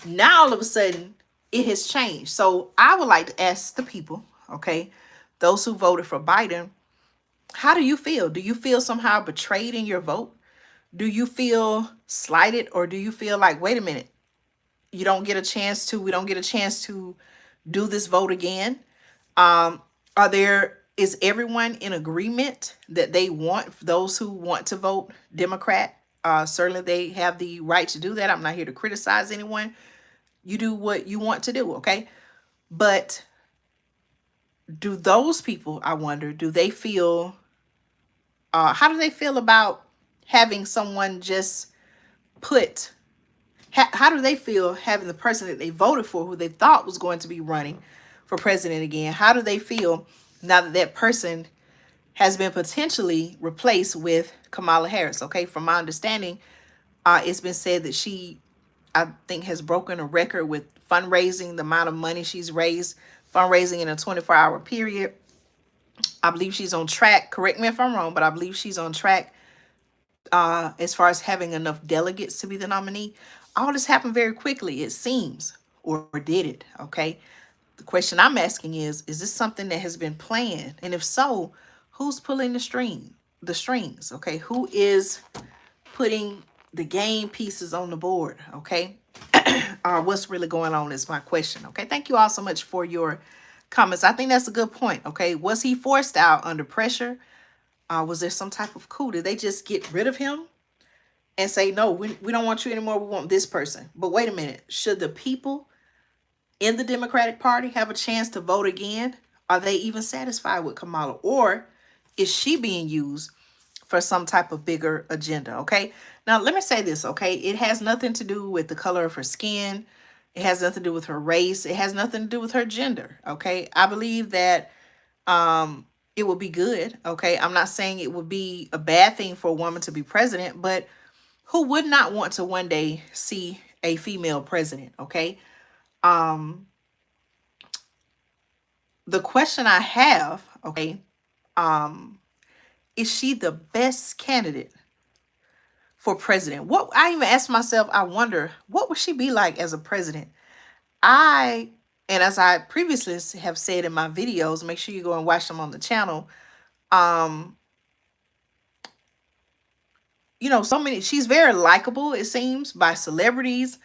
Now all of a sudden it has changed. So I would like to ask the people, okay, those who voted for Biden, how do you feel? Do you feel somehow betrayed in your vote? Do you feel slighted, or do you feel like, wait a minute, we don't get a chance to do this vote again? Is everyone in agreement that they want, those who want to vote Democrat? Certainly they have the right to do that. I'm not here to criticize anyone. You do what you want to do, okay? But do those people, I wonder, do they feel, how do they feel about having someone just put, how do they feel having the person that they voted for, who they thought was going to be running for president again? How do they feel now that that person has been potentially replaced with Kamala Harris? Okay, from my understanding, it's been said that she, I think, has broken a record with fundraising, the amount of money she's raised, fundraising in a 24-hour period. I believe she's on track. Correct me if I'm wrong, but I believe she's on track as far as having enough delegates to be the nominee. All this happened very quickly, it seems, or did it? Okay. The question I'm asking is this something that has been planned? And if so, who's pulling the strings? Okay. Who is putting the game pieces on the board? Okay. What's really going on is my question. Okay. Thank you all so much for your comments. I think that's a good point. Okay. Was he forced out under pressure? Was there some type of coup? Did they just get rid of him and say, no, we don't want you anymore, we want this person? But wait a minute. Should the people in the Democratic Party have a chance to vote again? Are they even satisfied with Kamala? Or is she being used for some type of bigger agenda? Okay. Now, let me say this, okay? It has nothing to do with the color of her skin. It has nothing to do with her race. It has nothing to do with her gender. Okay. I believe that it would be good. Okay. I'm not saying it would be a bad thing for a woman to be president, but who would not want to one day see a female president? Okay. The question I have, okay, is she the best candidate for president? What I even asked myself, I wonder, what would she be like as a president? And as I previously have said in my videos, make sure you go and watch them on the channel. She's very likable, it seems, by celebrities,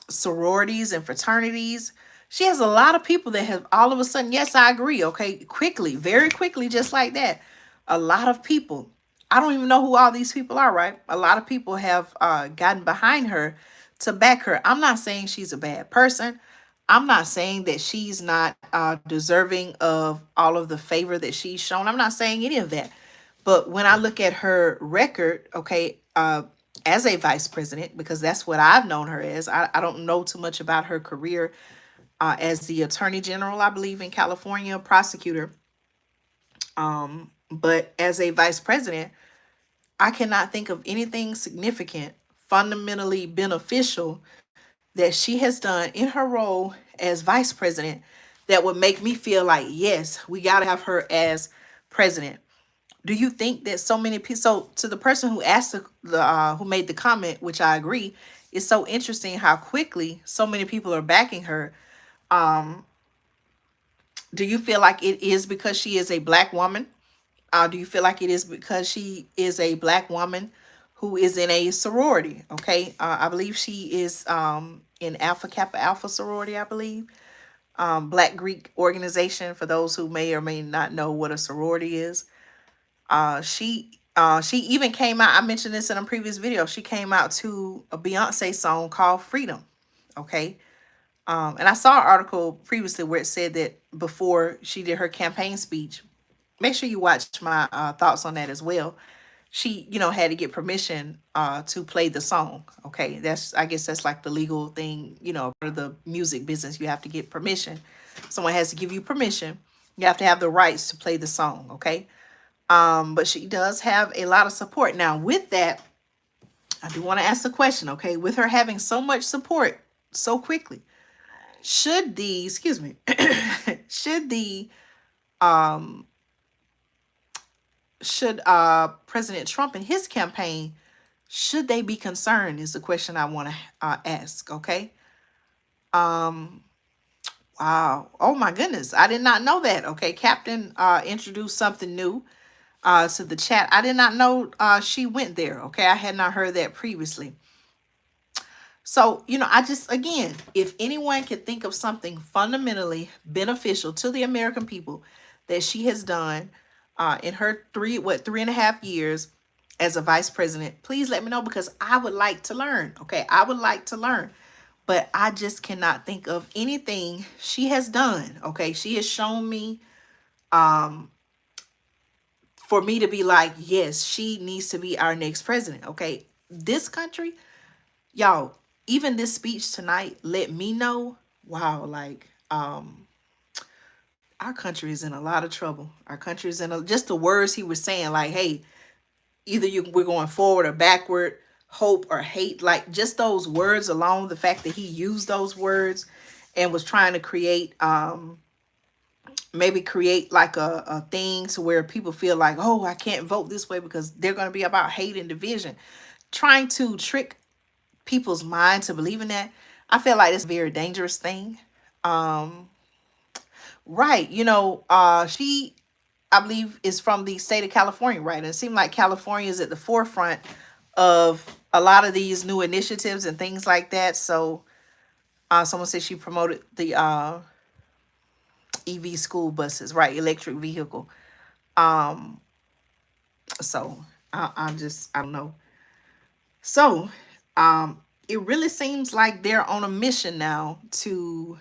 sororities and fraternities. She has a lot of people that have all of a sudden, yes, I agree, okay, quickly, very quickly, just like that. A lot of people, I don't even know who all these people are, right? A lot of people have gotten behind her to back her. I'm not saying she's a bad person. I'm not saying that she's not deserving of all of the favor that she's shown. I'm not saying any of that. But when I look at her record, okay, as a vice president, because that's what I've known her as, I don't know too much about her career as the attorney general, I believe, in California, prosecutor. But as a vice president, I cannot think of anything significant, fundamentally beneficial that she has done in her role as vice president that would make me feel like, yes, we got to have her as president. Do you think that so many people? So to the person who asked who made the comment, which I agree, it's so interesting how quickly so many people are backing her. Um, do you feel like it is because she is a black woman? Do you feel like it is because she is a black woman who is in a sorority? Okay, I believe she is in Alpha Kappa Alpha sorority. I believe Black Greek organization. For those who may or may not know what a sorority is, she even came out. I mentioned this in a previous video. She came out to a Beyonce song called Freedom. Okay. And I saw an article previously where it said that before she did her campaign speech, make sure you watch my thoughts on that as well. She, had to get permission to play the song. Okay. I guess that's like the legal thing, part of the music business. You have to get permission. Someone has to give you permission. You have to have the rights to play the song. Okay. But she does have a lot of support. Now, with that, I do want to ask the question, okay, with her having so much support so quickly, should the, excuse me, should the, should President Trump and his campaign, should they be concerned is the question I want to ask, okay? Wow. Oh my goodness. I did not know that. Okay. Captain introduced something new to the chat. I did not know she went there. Okay. I had not heard that previously. So, I just, again, if anyone can think of something fundamentally beneficial to the American people that she has done in her 3.5 years as a vice president, please let me know, because I would like to learn. Okay. I would like to learn, but I just cannot think of anything she has done. Okay. She has shown me, for me to be like, yes, she needs to be our next president. Okay. This country, y'all, even this speech tonight let me know, wow, like, our country is in a lot of trouble. Our country is just the words he was saying, like, hey, either we're going forward or backward, hope or hate, like just those words alone, the fact that he used those words and was trying to create, maybe create like a thing to where people feel like, oh, I can't vote this way because they're going to be about hate and division, trying to trick people's mind to believe in that. I feel like it's a very dangerous thing. Right. She, I believe, is from the state of California, right? And it seemed like California is at the forefront of a lot of these new initiatives and things like that. So someone said she promoted the EV school buses, right? Electric vehicle. So I don't know. So it really seems like they're on a mission now to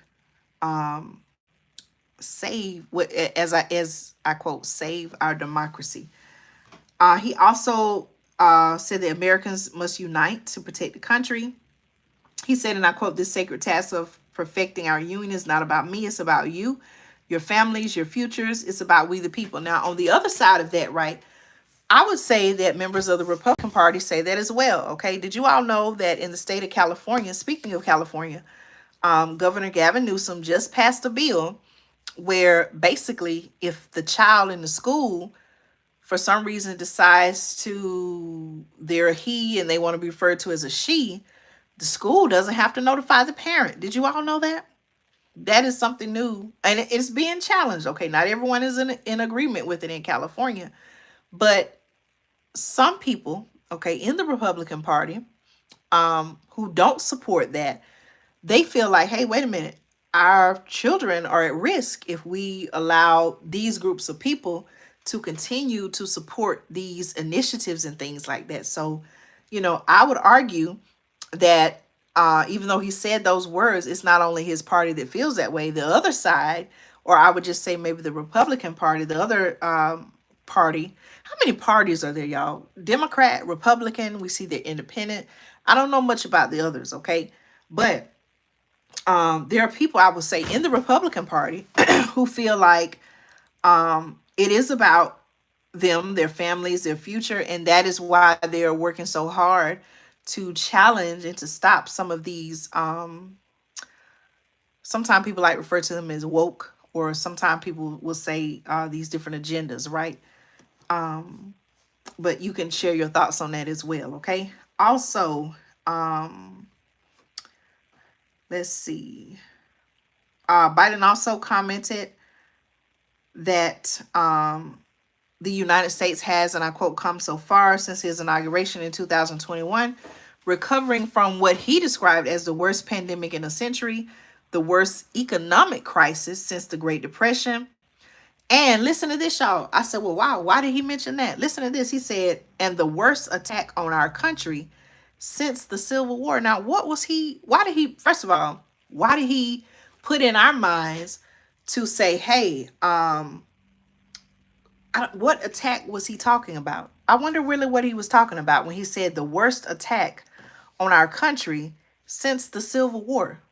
save what, as I quote, save our democracy. He also said that Americans must unite to protect the country. He said, and I quote, this sacred task of perfecting our union is not about me, it's about you, your families, your futures. It's about we the people. Now, on the other side of that, right, I would say that members of the Republican Party say that as well. Okay. Did you all know that in the state of California, speaking of California, Governor Gavin Newsom just passed a bill where basically if the child in the school for some reason decides to, they're a he and they want to be referred to as a she, the school doesn't have to notify the parent. Did you all know that? That is something new, and it's being challenged. Okay, not everyone is in agreement with it in California, but some people, okay, in the Republican Party, who don't support that, they feel like, hey, wait a minute, our children are at risk if we allow these groups of people to continue to support these initiatives and things like that. So, I would argue that even though he said those words, it's not only his party that feels that way. The other side, or I would just say maybe the Republican Party, the other party. How many parties are there, y'all? Democrat, Republican, we see the independent. I don't know much about the others, okay? But there are people, I would say, in the Republican Party who feel like it is about them, their families, their future, and that is why they are working so hard to challenge and to stop some of these. Sometimes people like refer to them as woke, or sometimes people will say these different agendas, right? But you can share your thoughts on that as well, okay? Also, let's see. Biden also commented that the United States has, and I quote, come so far since his inauguration in 2021, recovering from what he described as the worst pandemic in a century, the worst economic crisis since the Great Depression. And listen to this, y'all. I said, well, wow, why did he mention that? Listen to this. He said, and the worst attack on our country since the Civil War. Now, why did he, first of all, why did he put in our minds to say, hey, what attack was he talking about? I wonder really what he was talking about when he said the worst attack on our country since the Civil War.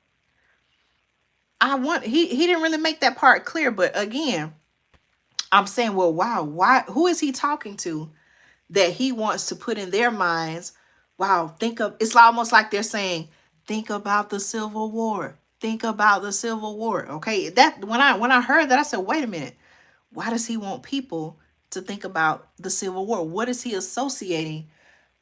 He didn't really make that part clear, but again, I'm saying, well, wow, why who is he talking to that he wants to put in their minds? Wow, it's almost like they're saying, think about the Civil War. Think about the Civil War. Okay. That when I heard that, I said, wait a minute. Why does he want people to think about the Civil War? What is he associating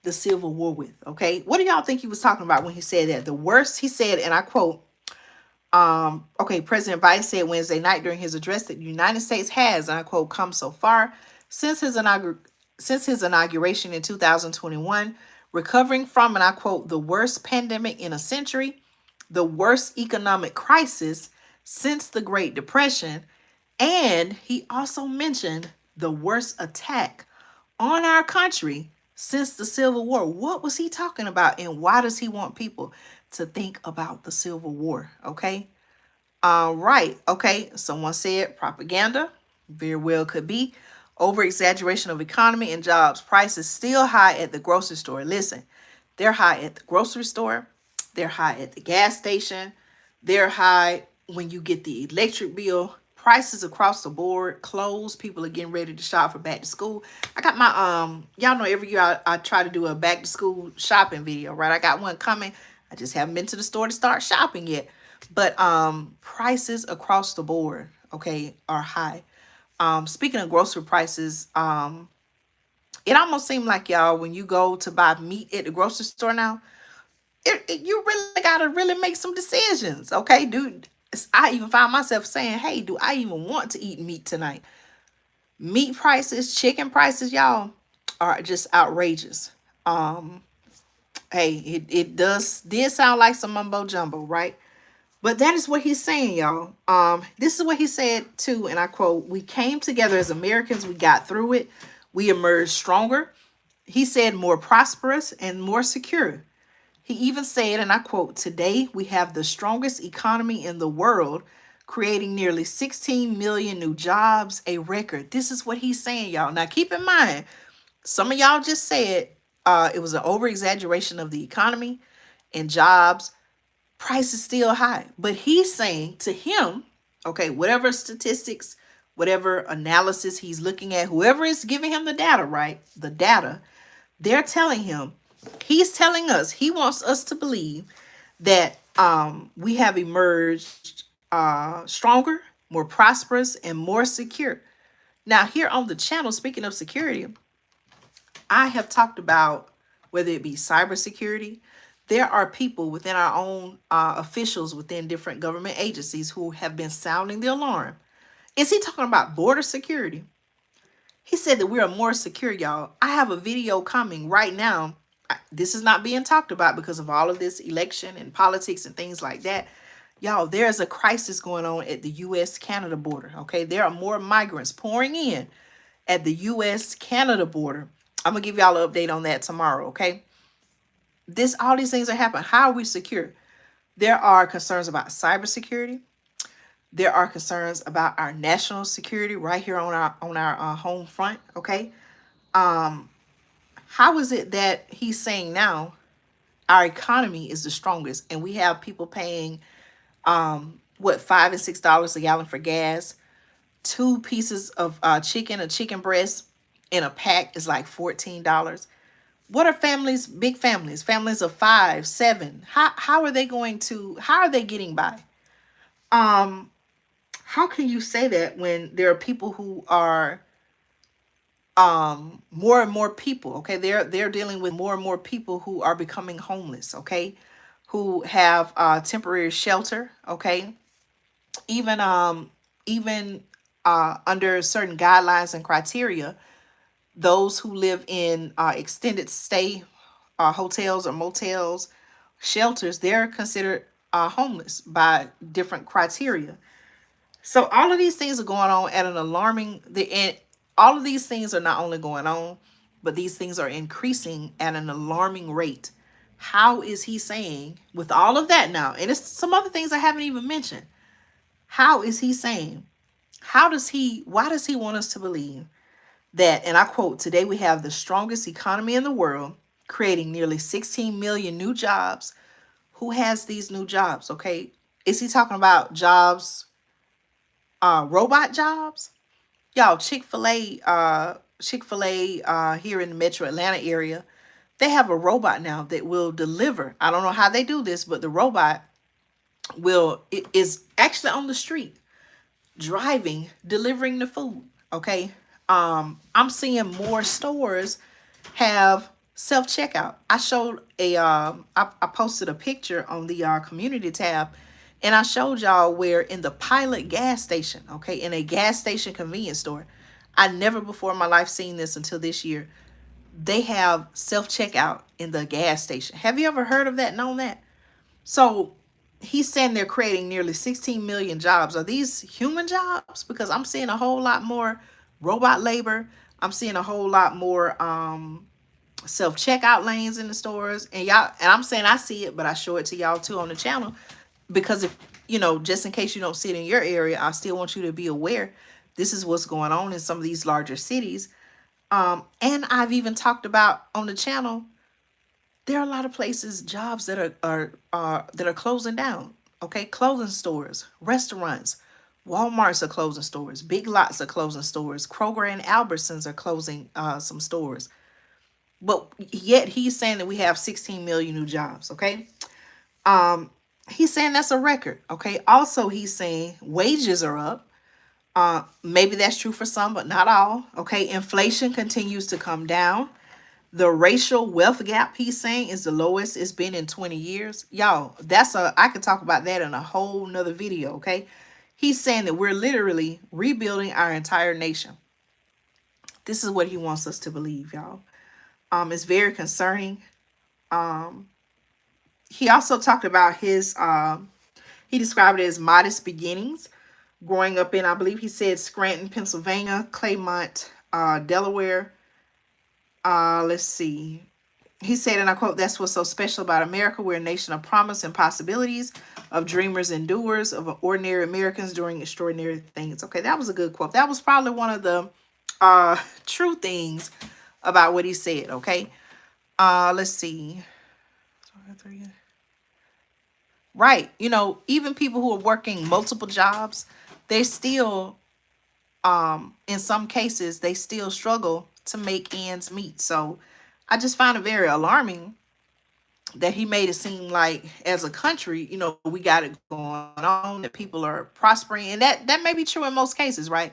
the Civil War with? Okay. What do y'all think he was talking about when he said that? The worst, he said, and I quote, okay, President Biden said Wednesday night during his address that the United States has, and I quote, come so far since his inauguration in 2021, recovering from, and I quote, the worst pandemic in a century, the worst economic crisis since the Great Depression, and he also mentioned the worst attack on our country since the Civil War. What was he talking about? And why does he want people to think about the Civil War? Okay. Right. Okay. Someone said propaganda. Very well could be. Over exaggeration of economy and jobs. Prices still high at the grocery store. Listen, they're high at the grocery store. They're high at the gas station. They're high when you get the electric bill. Prices across the board, clothes. People are getting ready to shop for back to school. I got my y'all know every year I try to do a back to school shopping video, right? I got one coming. I just haven't been to the store to start shopping yet. But prices across the board, okay, are high. Speaking of grocery prices, it almost seems like, y'all, when you go to buy meat at the grocery store now, you really gotta really make some decisions, okay, dude. I even find myself saying, hey, do I even want to eat meat tonight? Meat prices, chicken prices, y'all, are just outrageous. Hey, it did sound like some mumbo jumbo, right? But that is what he's saying, y'all. This is what he said too, and I quote, we came together as Americans, we got through it, we emerged stronger. He said more prosperous and more secure. He even said, and I quote, today we have the strongest economy in the world, creating nearly 16 million new jobs, a record. This is what he's saying, y'all. Now keep in mind, some of y'all just said it was an over exaggeration of the economy and jobs. Price is still high. But he's saying to him, okay, whatever statistics, whatever analysis he's looking at, whoever is giving him the data, right? The data, they're telling him, he's telling us, he wants us to believe that we have emerged stronger, more prosperous, and more secure. Now, here on the channel, speaking of security, I have talked about whether it be cybersecurity. There are people within our own officials within different government agencies who have been sounding the alarm. Is he talking about border security? He said that we are more secure, y'all. I have a video coming right now. This is not being talked about because of all of this election and politics and things like that. Y'all, there's a crisis going on at the U.S.-Canada border, okay? There are more migrants pouring in at the U.S.-Canada border. I'm going to give y'all an update on that tomorrow, okay? All these things are happening. How are we secure? There are concerns about cybersecurity. There are concerns about our national security right here on our home front, okay? How is it that he's saying now our economy is the strongest and we have people paying $5 and $6 a gallon for gas, 2 pieces of chicken, a chicken breast, in a pack is like $14. What are families, big families, families of 5, 7? How are they going to, how are they getting by? Um, how can you say that when there are people who are more and more people, okay? They're dealing with more and more people who are becoming homeless, okay? Who have temporary shelter, okay? Even under certain guidelines and criteria, those who live in extended stay hotels or motels, shelters, they're considered homeless by different criteria. So all of these things are going on at an alarming and all of these things are not only going on, but these things are increasing at an alarming rate. How is he saying with all of that now? And it's some other things I haven't even mentioned. How is he saying? Why does he want us to believe that, and I quote, today we have the strongest economy in the world, creating nearly 16 million new jobs. Who has these new jobs? Okay. Is he talking about jobs, robot jobs? Y'all, Chick-fil-A here in the metro Atlanta area, they have a robot now that will deliver. I don't know how they do this, but the robot is actually on the street driving, delivering the food. Okay. I'm seeing more stores have self checkout. I showed I posted a picture on the community tab, and I showed y'all where in the pilot gas station, okay, in a gas station convenience store, I never before in my life seen this until this year. They have self checkout in the gas station. Have you ever heard of that? Known that? So he's saying they're creating nearly 16 million jobs. Are these human jobs? Because I'm seeing a whole lot more robot labor. I'm seeing a whole lot more self checkout lanes in the stores, and y'all, and I'm saying I see it, but I show it to y'all too on the channel, because if just in case you don't see it in your area, I still want you to be aware this is what's going on in some of these larger cities. And I've even talked about on the channel, there are a lot of places, jobs that are closing down. Okay, clothing stores, restaurants, Walmart's are closing stores, Big Lots are closing stores, Kroger and Albertsons are closing some stores. But yet he's saying that we have 16 million new jobs. Okay, he's saying that's a record. Okay, also he's saying wages are up. Maybe that's true for some, but not all. Okay, inflation continues to come down. The racial wealth gap, he's saying, is the lowest it's been in 20 years. Y'all, I could talk about that in a whole nother video, okay? He's saying that we're literally rebuilding our entire nation. This is what he wants us to believe, y'all. It's very concerning. He also talked about he described it as modest beginnings. Growing up in, I believe he said, Scranton, Pennsylvania, Claymont, Delaware. Let's see. He said, and I quote, "That's what's so special about America. We're a nation of promise and possibilities, of dreamers and doers, of ordinary Americans doing extraordinary things." Okay, that was a good quote. That was probably one of the true things about what he said. Okay. Let's see. Right. Even people who are working multiple jobs, they still, in some cases, they still struggle to make ends meet. So I just find it very alarming that he made it seem like as a country, we got it going on, that people are prospering. And that may be true in most cases, right?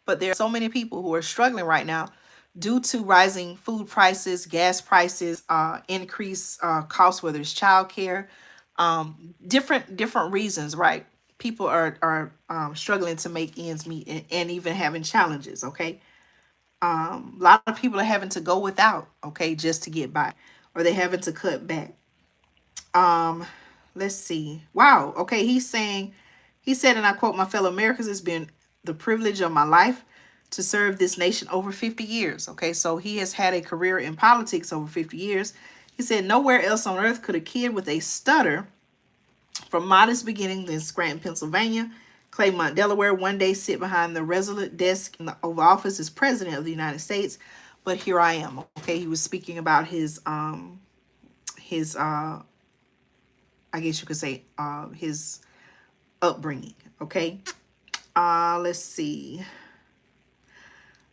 But there are so many people who are struggling right now due to rising food prices, gas prices, increased costs, whether it's childcare, different reasons, right? People are struggling to make ends meet, and even having challenges, okay? A lot of people are having to go without, okay, just to get by, or they're having to cut back. Let's see. Wow. Okay. He said, and I quote, "My fellow Americans, it's been the privilege of my life to serve this nation over 50 years. Okay. So he has had a career in politics over 50 years. He said, "Nowhere else on earth could a kid with a stutter from modest beginnings in Scranton, Pennsylvania, Claymont, Delaware, one day sit behind the resolute desk in the Oval Office as president of the United States. But here I am." Okay. He was speaking about his I guess you could say, his upbringing. Okay. Let's see.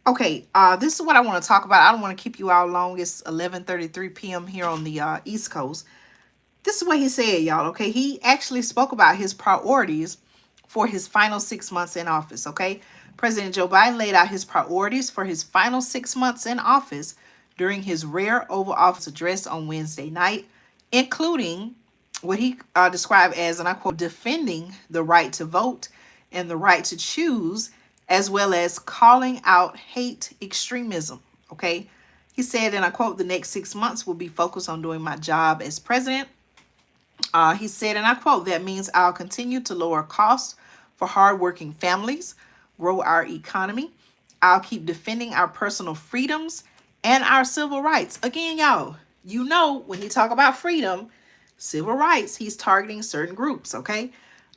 Okay, this is what I want to talk about. I don't want to keep you all long. It's 11:33 p.m. here on the East Coast. This is what he said, y'all. Okay, he actually spoke about his priorities for his final 6 months in office. Okay, President Joe Biden laid out his priorities for his final 6 months in office during his rare Oval Office address on Wednesday night, including what he described as, and I quote, defending the right to vote and the right to choose, as well as calling out hate extremism. Okay, he said, and I quote, the next 6 months will be focused on doing my job as president. He said, and I quote, that means I'll continue to lower costs for hardworking families, grow our economy. I'll keep defending our personal freedoms and our civil rights. Again, y'all, you know, when he talk about freedom, civil rights, he's targeting certain groups, okay?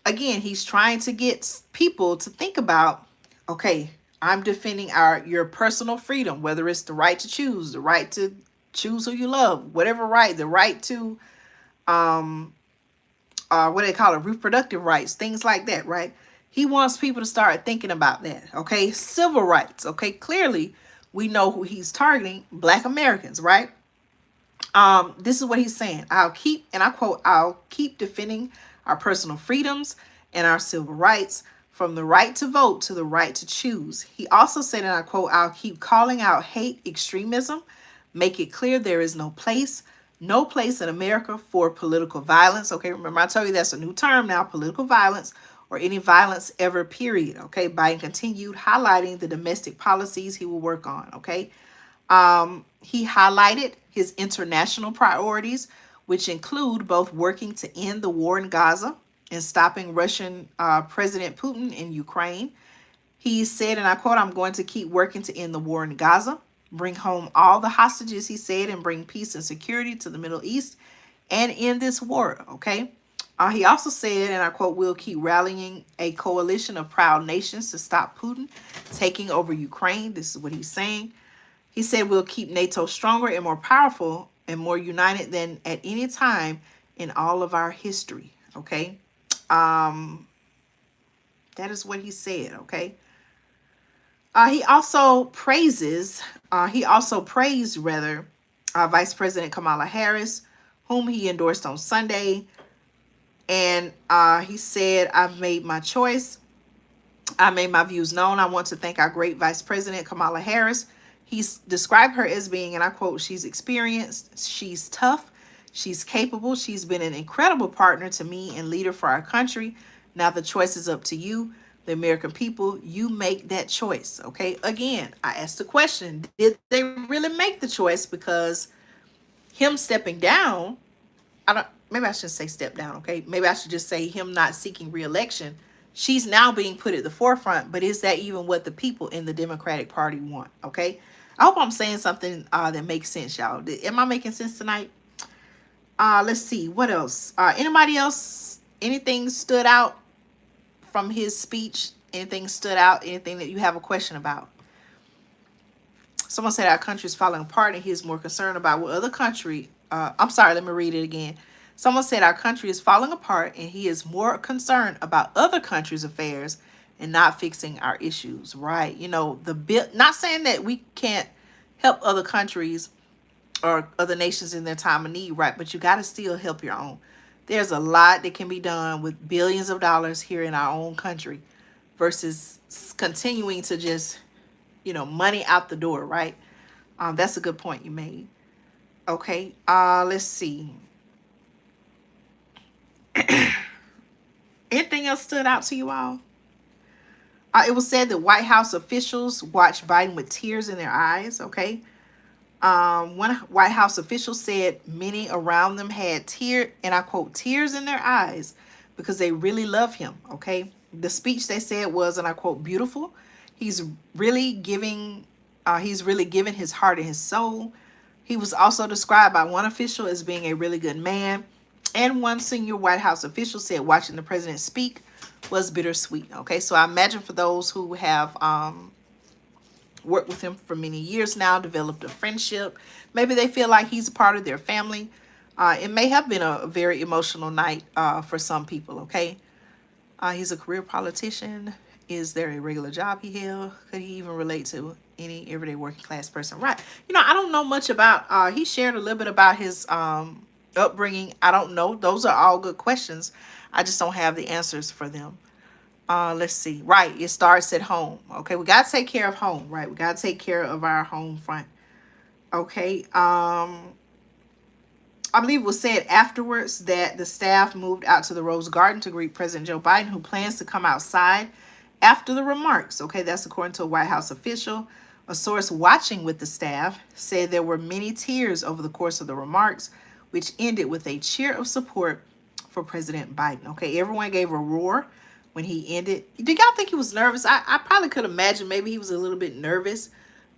Again, he's trying to get people to think about, okay, I'm defending your personal freedom, whether it's the right to choose, the right to choose who you love, whatever right, the right to what do they call it, reproductive rights, things like that, right? He wants people to start thinking about that, okay? Civil rights, okay? Clearly, we know who he's targeting, Black Americans, right? This is what he's saying. I'll keep, and I quote, I'll keep defending our personal freedoms and our civil rights, from the right to vote to the right to choose. He also said, and I quote, I'll keep calling out hate extremism, make it clear there is no place in America for political violence. Okay, remember I told you that's a new term now, political violence, or any violence ever, period. Okay, Biden continued highlighting the domestic policies he will work on. Okay, he highlighted his international priorities, which include both working to end the war in Gaza and stopping Russian President Putin in Ukraine. He said, and I quote, I'm going to keep working to end the war in Gaza, bring home all the hostages, he said, and bring peace and security to the Middle East and end this war, okay? He also said, and I quote, we'll keep rallying a coalition of proud nations to stop Putin taking over Ukraine. This is what he's saying. He said, we'll keep NATO stronger and more powerful and more united than at any time in all of our history, okay? That is what he said, okay? He also praised Vice President Kamala Harris, whom he endorsed on Sunday. And he said, I've made my choice. I made my views known. I want to thank our great Vice President Kamala Harris. He's described her as being, and I quote, she's experienced, she's tough, she's capable, she's been an incredible partner to me and leader for our country. Now the choice is up to you, the American people. You make that choice, okay? Again, I asked the question, did they really make the choice? Because him stepping down, maybe I shouldn't say step down, okay? Maybe I should just say him not seeking re-election. She's now being put at the forefront, but is that even what the people in the Democratic Party want, okay? I hope I'm saying something that makes sense, y'all. Am I making sense tonight? Let's see. What else? Anybody else? Anything stood out from his speech? Anything stood out? Anything that you have a question about? Someone said our country is falling apart and he is more concerned about what other country... I'm sorry, let me read it again. Someone said our country is falling apart and he is more concerned about other countries' affairs and not fixing our issues, right? You know, not saying that we can't help other countries or other nations in their time of need, right? But you got to still help your own. There's a lot that can be done with billions of dollars here in our own country versus continuing to just, money out the door, right? That's a good point you made. Okay, let's see. Anything else stood out to you all? It was said that White House officials watched Biden with tears in their eyes, okay? One White House official said many around them had and I quote, tears in their eyes because they really love him, okay? The speech, they said, was, and I quote, beautiful. He's really giving his heart and his soul. He was also described by one official as being a really good man. And one senior White House official said watching the president speak was bittersweet. Okay, so I imagine for those who have worked with him for many years now, developed a friendship, maybe they feel like he's a part of their family. It may have been a very emotional night for some people, okay? He's a career politician. Is there a regular job he held? Could he even relate to any everyday working class person. Right. I don't know much about, he shared a little bit about his upbringing. I don't know. Those are all good questions. I just don't have the answers for them. Let's see. Right. It starts at home. Okay. We got to take care of home, right? We got to take care of our home front. Okay. I believe it was said afterwards that the staff moved out to the Rose Garden to greet President Joe Biden, who plans to come outside after the remarks. Okay, that's according to a White House official. A source watching with the staff said there were many tears over the course of the remarks, which ended with a cheer of support for President Biden. Okay, everyone gave a roar when he ended. Did y'all think he was nervous? I probably could imagine maybe he was a little bit nervous.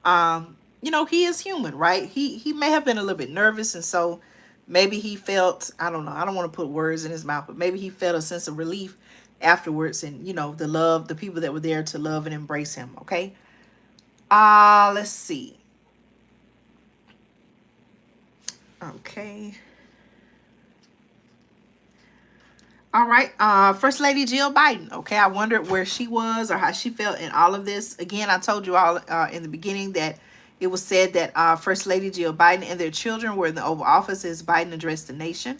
He is human, right? He may have been a little bit nervous, and so maybe he felt, I don't know, I don't want to put words in his mouth, but maybe he felt a sense of relief afterwards, and the love, the people that were there to love and embrace him. Okay. Let's see. Okay. All right. First Lady Jill Biden. Okay. I wondered where she was or how she felt in all of this. Again, I told you all in the beginning that it was said that First Lady Jill Biden and their children were in the Oval Office as Biden addressed the nation.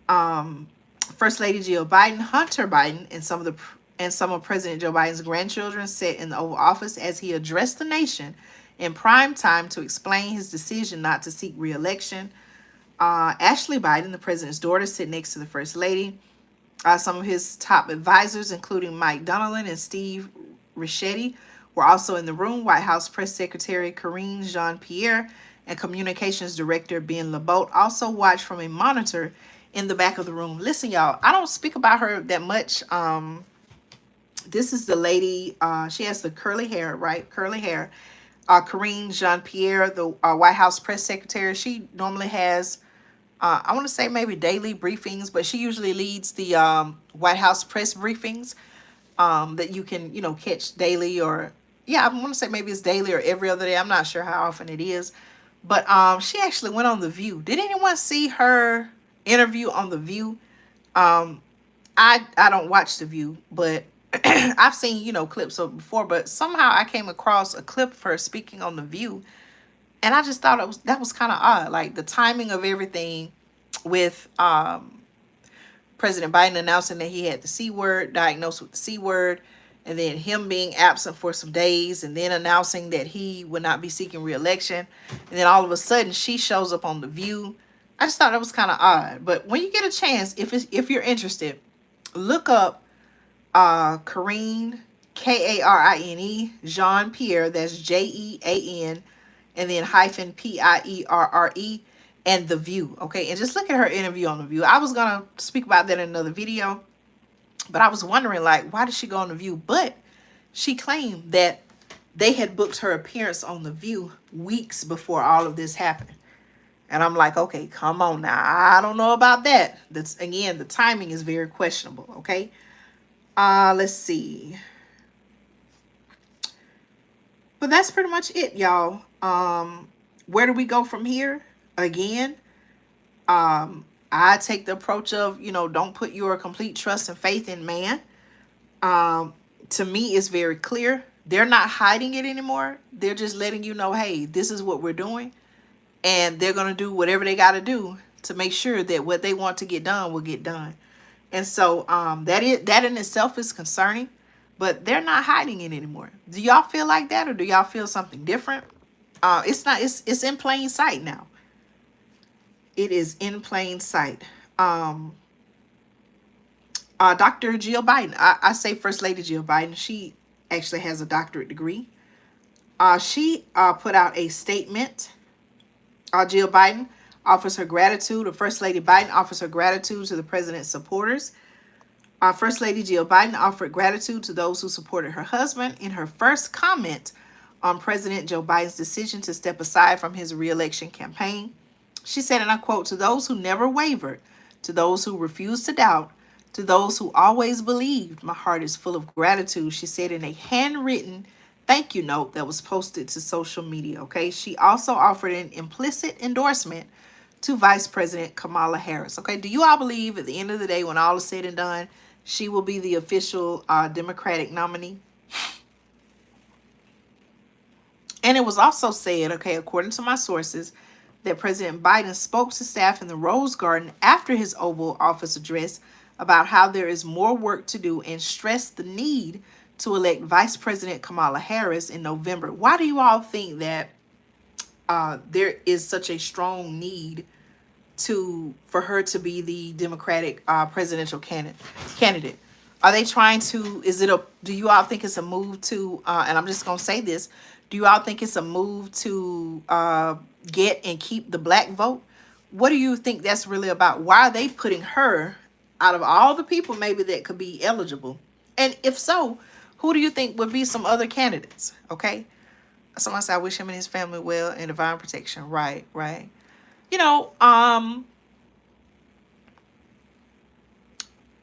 First Lady Jill Biden, Hunter Biden, and some of President Joe Biden's grandchildren sat in the Oval Office as he addressed the nation in prime time to explain his decision not to seek re-election. Ashley Biden, the president's daughter, sit next to the First Lady. Some of his top advisors, including Mike Donilon and Steve Ricchetti, were also in the room. White House Press Secretary Karine Jean-Pierre and Communications Director Ben LaBotte also watched from a monitor in the back of the room. Listen, y'all, I don't speak about her that much. This is the lady, she has the curly hair, right? Curly hair. Karine Jean-Pierre, the White House Press Secretary, she normally has, I want to say maybe daily briefings, but she usually leads the White House press briefings that you can, catch daily, or, I want to say maybe it's daily or every other day. I'm not sure how often it is. But she actually went on The View. Did anyone see her interview on The View? I don't watch The View, but I've seen, clips of it before, but somehow I came across a clip of her speaking on The View, and I just thought that was kind of odd, like the timing of everything with President Biden announcing that he had the C word, diagnosed with the C word, and then him being absent for some days, and then announcing that he would not be seeking re-election, and then all of a sudden she shows up on The View. I just thought that was kind of odd. But when you get a chance, if you're interested, look up Karine, Karine, Jean-Pierre, that's Jean, and then hyphen Pierre, and The View, okay? And just look at her interview on The View. I was going to speak about that in another video, but I was wondering, like, why did she go on The View? But she claimed that they had booked her appearance on The View weeks before all of this happened. And I'm like, okay, come on now. I don't know about that. That's, again, the timing is very questionable, okay? Let's see. But that's pretty much it, y'all. Where do we go from here? Again, I take the approach of, don't put your complete trust and faith in man. To me, it's very clear. They're not hiding it anymore. They're just letting you know, hey, this is what we're doing. And they're going to do whatever they got to do to make sure that what they want to get done will get done. And so that in itself is concerning, but they're not hiding it anymore. Do y'all feel like that, or do y'all feel something different? It's not. It's in plain sight now. It is in plain sight. Dr. Jill Biden. I say First Lady Jill Biden. She actually has a doctorate degree. She put out a statement. Jill Biden offers her gratitude, or First Lady Biden offers her gratitude to the president's supporters. First Lady Jill Biden offered gratitude to those who supported her husband in her first comment on President Joe Biden's decision to step aside from his re-election campaign. She said, and I quote, "To those who never wavered, to those who refused to doubt, to those who always believed, my heart is full of gratitude," she said in a handwritten thank you note that was posted to social media, okay? She also offered an implicit endorsement to Vice President Kamala Harris, okay? Do you all believe at the end of the day, when all is said and done, she will be the official Democratic nominee? And it was also said, okay, according to my sources, that President Biden spoke to staff in the Rose Garden after his Oval Office address about how there is more work to do and stressed the need to elect Vice President Kamala Harris in November. Why do you all think that there is such a strong need for her to be the Democratic presidential candidate? Are they trying to, do you all think it's a move to, and I'm just going to say this, do you all think it's a move to get and keep the black vote? What do you think that's really about? Why are they putting her out of all the people maybe that could be eligible? And if so, who do you think would be some other candidates? Okay. Someone said, I wish him and his family well and divine protection. Right, right. You know,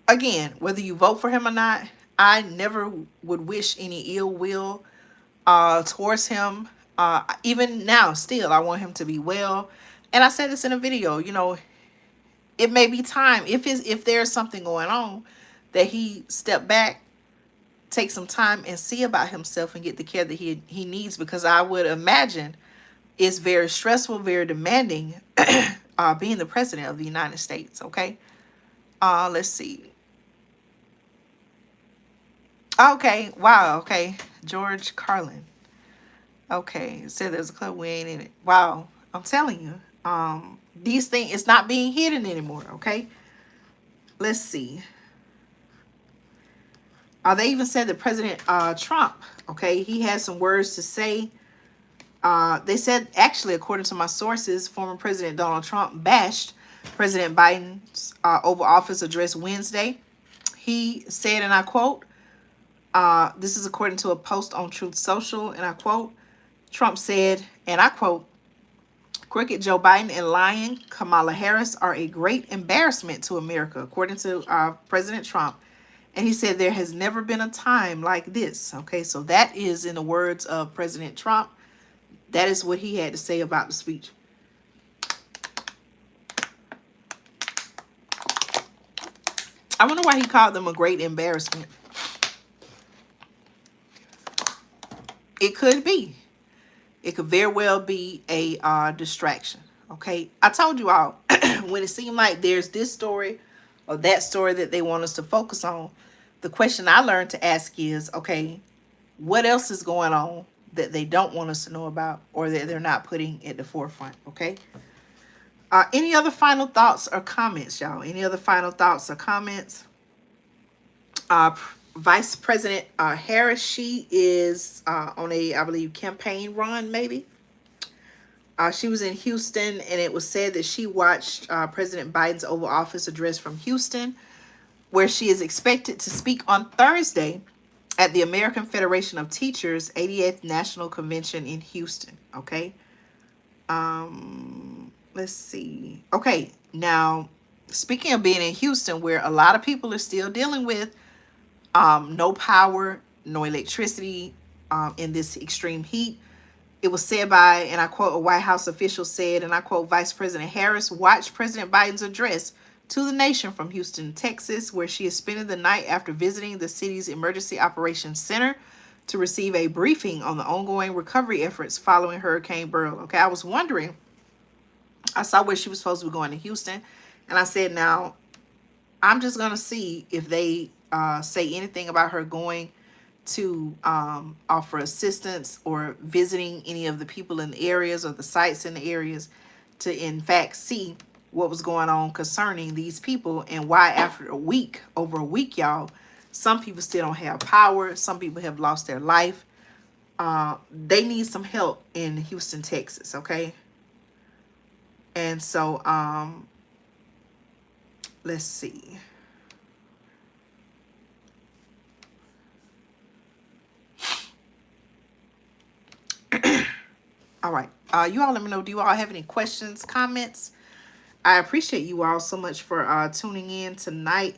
again, whether you vote for him or not, I never would wish any ill will towards him. Even now, still, I want him to be well. And I said this in a video, you know, it may be time, if there's something going on, that he step back, take some time and see about himself and get the care that he needs, because I would imagine it's very stressful, very demanding being the president of the United States, okay? Let's see. Okay, wow, okay. George Carlin. Okay, said there's a club, we ain't in it. Wow, I'm telling you. These things, it's not being hidden anymore, okay? Let's see. They even said that President Trump, okay, he had some words to say. They said, actually, according to my sources, former President Donald Trump bashed President Biden's Oval Office address Wednesday. He said, and I quote, this is according to a post on Truth Social, and I quote, Trump said, and I quote, crooked Joe Biden and lying Kamala Harris are a great embarrassment to America, according to President Trump. And he said there has never been a time like this. Okay, so that is in the words of President Trump. That is what he had to say about the speech. I wonder why he called them a great embarrassment. It could be. It could very well be a distraction. Okay, I told you all, when it seemed like there's this story or that story that they want us to focus on, the question I learned to ask is, okay, what else is going on that they don't want us to know about or that they're not putting at the forefront, okay? Any other final thoughts or comments, y'all? Any other final thoughts or comments? Vice President Harris, she is on a, I believe, campaign run, maybe. She was in Houston, and it was said that she watched President Biden's Oval Office address from Houston, where she is expected to speak on Thursday at the American Federation of Teachers 88th National Convention in Houston, okay? Let's see. Okay, now, speaking of being in Houston, where a lot of people are still dealing with no power, no electricity in this extreme heat, it was said by, and I quote, a White House official said, and I quote, Vice President Harris watched President Biden's address to the nation from Houston, Texas, where she is spending the night after visiting the city's Emergency Operations Center to receive a briefing on the ongoing recovery efforts following Hurricane Beryl. Okay, I was wondering, I saw where she was supposed to be going to Houston, and I said, now, I'm just going to see if they say anything about her going to offer assistance or visiting any of the people in the areas or the sites in the areas to, in fact, see what was going on concerning these people and why after a week, over a week, y'all, some people still don't have power. Some people have lost their life. They need some help in Houston, Texas, okay? And so, let's see. All right. You all let me know, do you all have any questions, comments? I appreciate you all so much for tuning in tonight.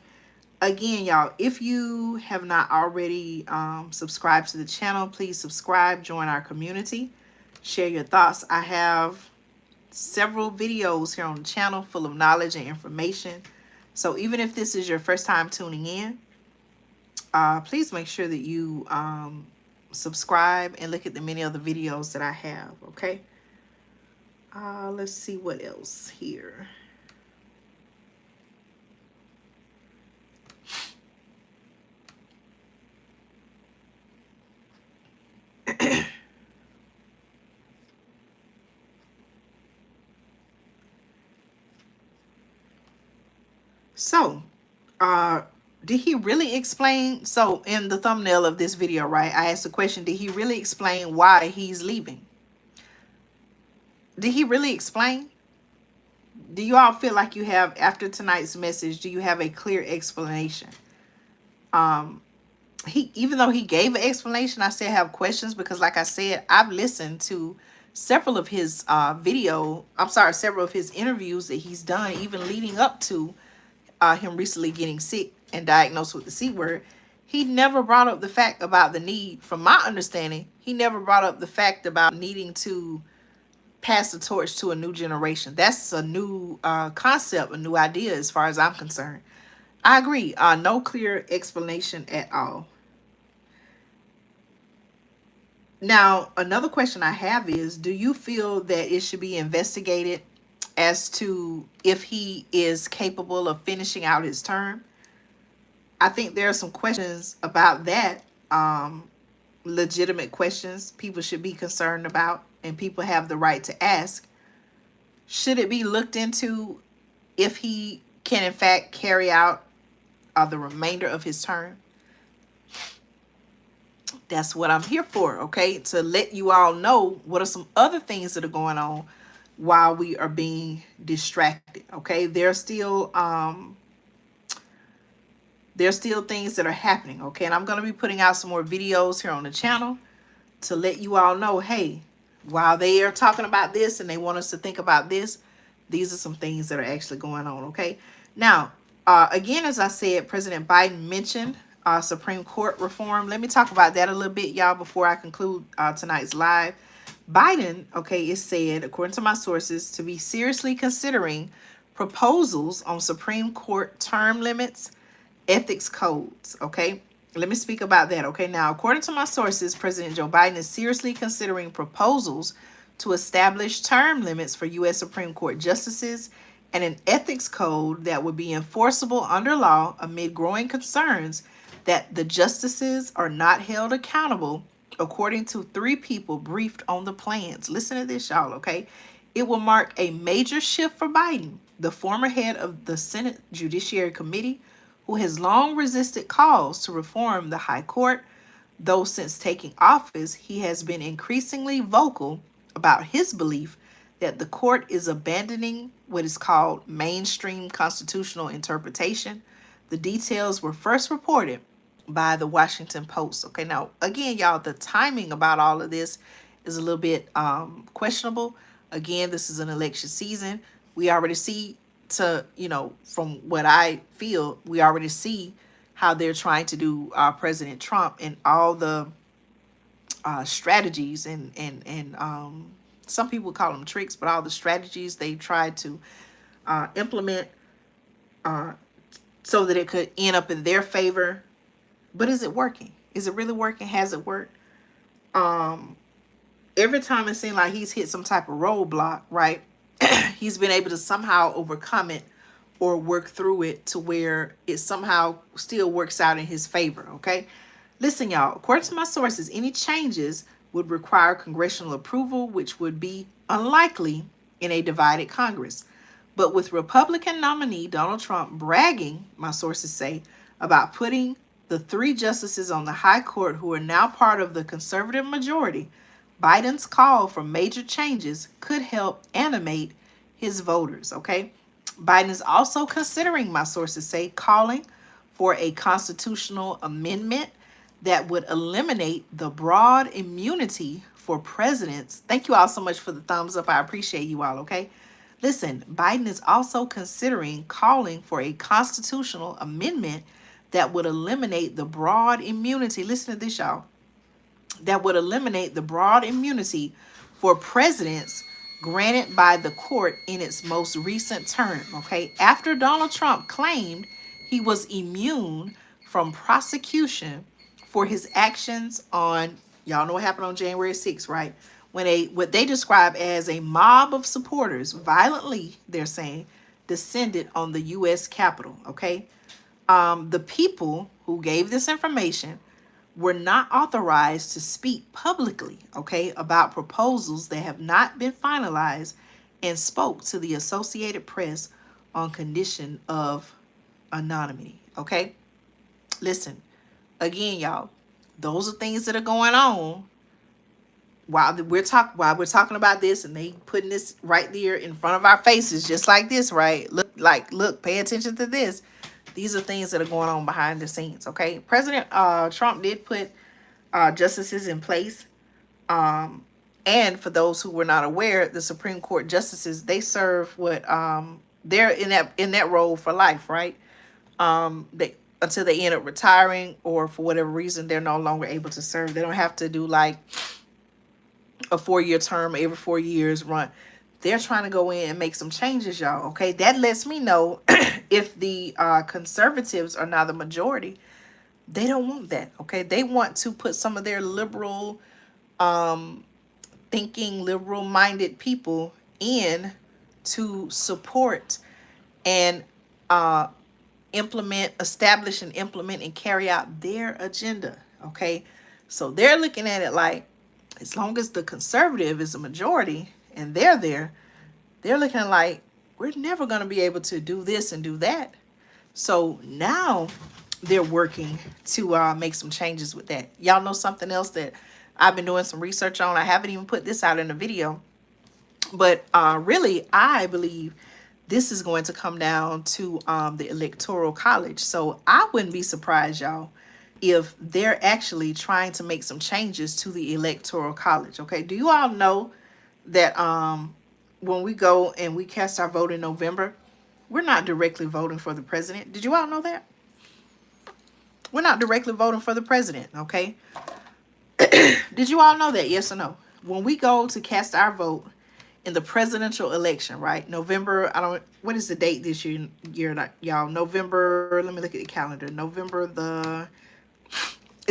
Again, y'all, if you have not already subscribed to the channel, please subscribe, join our community, share your thoughts. I have several videos here on the channel full of knowledge and information. So even if this is your first time tuning in, please make sure that you subscribe, and look at the many other videos that I have, okay? Let's see what else here. So, did he really explain? So, in the thumbnail of this video, right, I asked the question, did he really explain why he's leaving? Did he really explain? Do you all feel like you have, after tonight's message, do you have a clear explanation? Even though he gave an explanation, I still have questions because, like I said, I've listened to several of his several of his interviews that he's done, even leading up to him recently getting sick and diagnosed with the C word. He never brought up the fact about the need, from my understanding, he never brought up the fact about needing to pass the torch to a new generation. That's a new concept, a new idea as far as I'm concerned. I agree. No clear explanation at all. Now, another question I have is, do you feel that it should be investigated as to if he is capable of finishing out his term? I think there are some questions about that, legitimate questions people should be concerned about, and people have the right to ask. Should it be looked into if he can in fact carry out the remainder of his term? That's what I'm here for, okay? To let you all know what are some other things that are going on while we are being distracted, okay? There's still things that are happening, okay? And I'm going to be putting out some more videos here on the channel to let you all know, hey, while they are talking about this and they want us to think about this, these are some things that are actually going on, okay? Now, again, as I said, President Biden mentioned Supreme Court reform. Let me talk about that a little bit, y'all, before I conclude tonight's live. Biden, okay, is said, according to my sources, to be seriously considering proposals on Supreme Court term limits, ethics codes, okay? Let me speak about that, okay? Now, according to my sources, President Joe Biden is seriously considering proposals to establish term limits for U.S. Supreme Court justices and an ethics code that would be enforceable under law amid growing concerns that the justices are not held accountable, according to 3 people briefed on the plans. Listen to this, y'all, okay? It will mark a major shift for Biden, the former head of the Senate Judiciary Committee, who has long resisted calls to reform the High Court, though since taking office, he has been increasingly vocal about his belief that the court is abandoning what is called mainstream constitutional interpretation. The details were first reported by the Washington Post. Okay, now, again, y'all, the timing about all of this is a little bit questionable. Again, this is an election season. We already see, from what I feel, we already see how they're trying to do President Trump and all the strategies and some people call them tricks, but all the strategies they tried to implement so that it could end up in their favor. But is it working? Is it really working? Has it worked? Every time it seems like he's hit some type of roadblock, right? He's been able to somehow overcome it or work through it to where it somehow still works out in his favor, okay? Listen, y'all, according to my sources, any changes would require congressional approval, which would be unlikely in a divided Congress. But with Republican nominee Donald Trump bragging, my sources say, about putting the 3 justices on the High Court who are now part of the conservative majority, Biden's call for major changes could help animate his voters, okay? Biden is also considering, my sources say, calling for a constitutional amendment that would eliminate the broad immunity for presidents. Thank you all so much for the thumbs up. I appreciate you all, okay? Listen, Biden is also considering calling for a constitutional amendment that would eliminate the broad immunity. Listen to this, y'all. That would eliminate the broad immunity for presidents granted by the court in its most recent term, okay? After Donald Trump claimed he was immune from prosecution for his actions on Y'all know what happened on January 6th, right? When what they describe as a mob of supporters violently, they're saying, descended on the U.S. Capitol. Okay, the people who gave this information were not authorized to speak publicly, okay, about proposals that have not been finalized, and spoke to the Associated Press on condition of anonymity. Okay, listen again, y'all. Those are things that are going on while we're talking about this, and they putting this right there in front of our faces, just like this, right? Look, pay attention to this. These are things that are going on behind the scenes. Okay, President Trump did put justices in place. And for those who were not aware, the Supreme Court justices, they serve they're in that role for life, right? They until they end up retiring, or for whatever reason they're no longer able to serve. They don't have to do like a 4-year term every 4 years run. They're trying to go in and make some changes, y'all. Okay, that lets me know if the conservatives are now the majority, they don't want that. Okay, they want to put some of their liberal thinking, liberal minded people in to support and establish and implement and carry out their agenda. Okay, so they're looking at it like, as long as the conservative is a majority and they're there, they're looking at like, we're never going to be able to do this and do that. So now they're working to make some changes with that. Y'all know something else that I've been doing some research on. I haven't even put this out in a video, but really, I believe this is going to come down to the Electoral College. So I wouldn't be surprised, y'all, if they're actually trying to make some changes to the Electoral College. Okay, do you all know that when we go and we cast our vote in November, we're not directly voting for the president? Did you all know that? We're not directly voting for the president, okay? Did you all know that? Yes or no? When we go to cast our vote in the presidential election, right? November, what is the date this year, y'all? November, let me look at the calendar. Is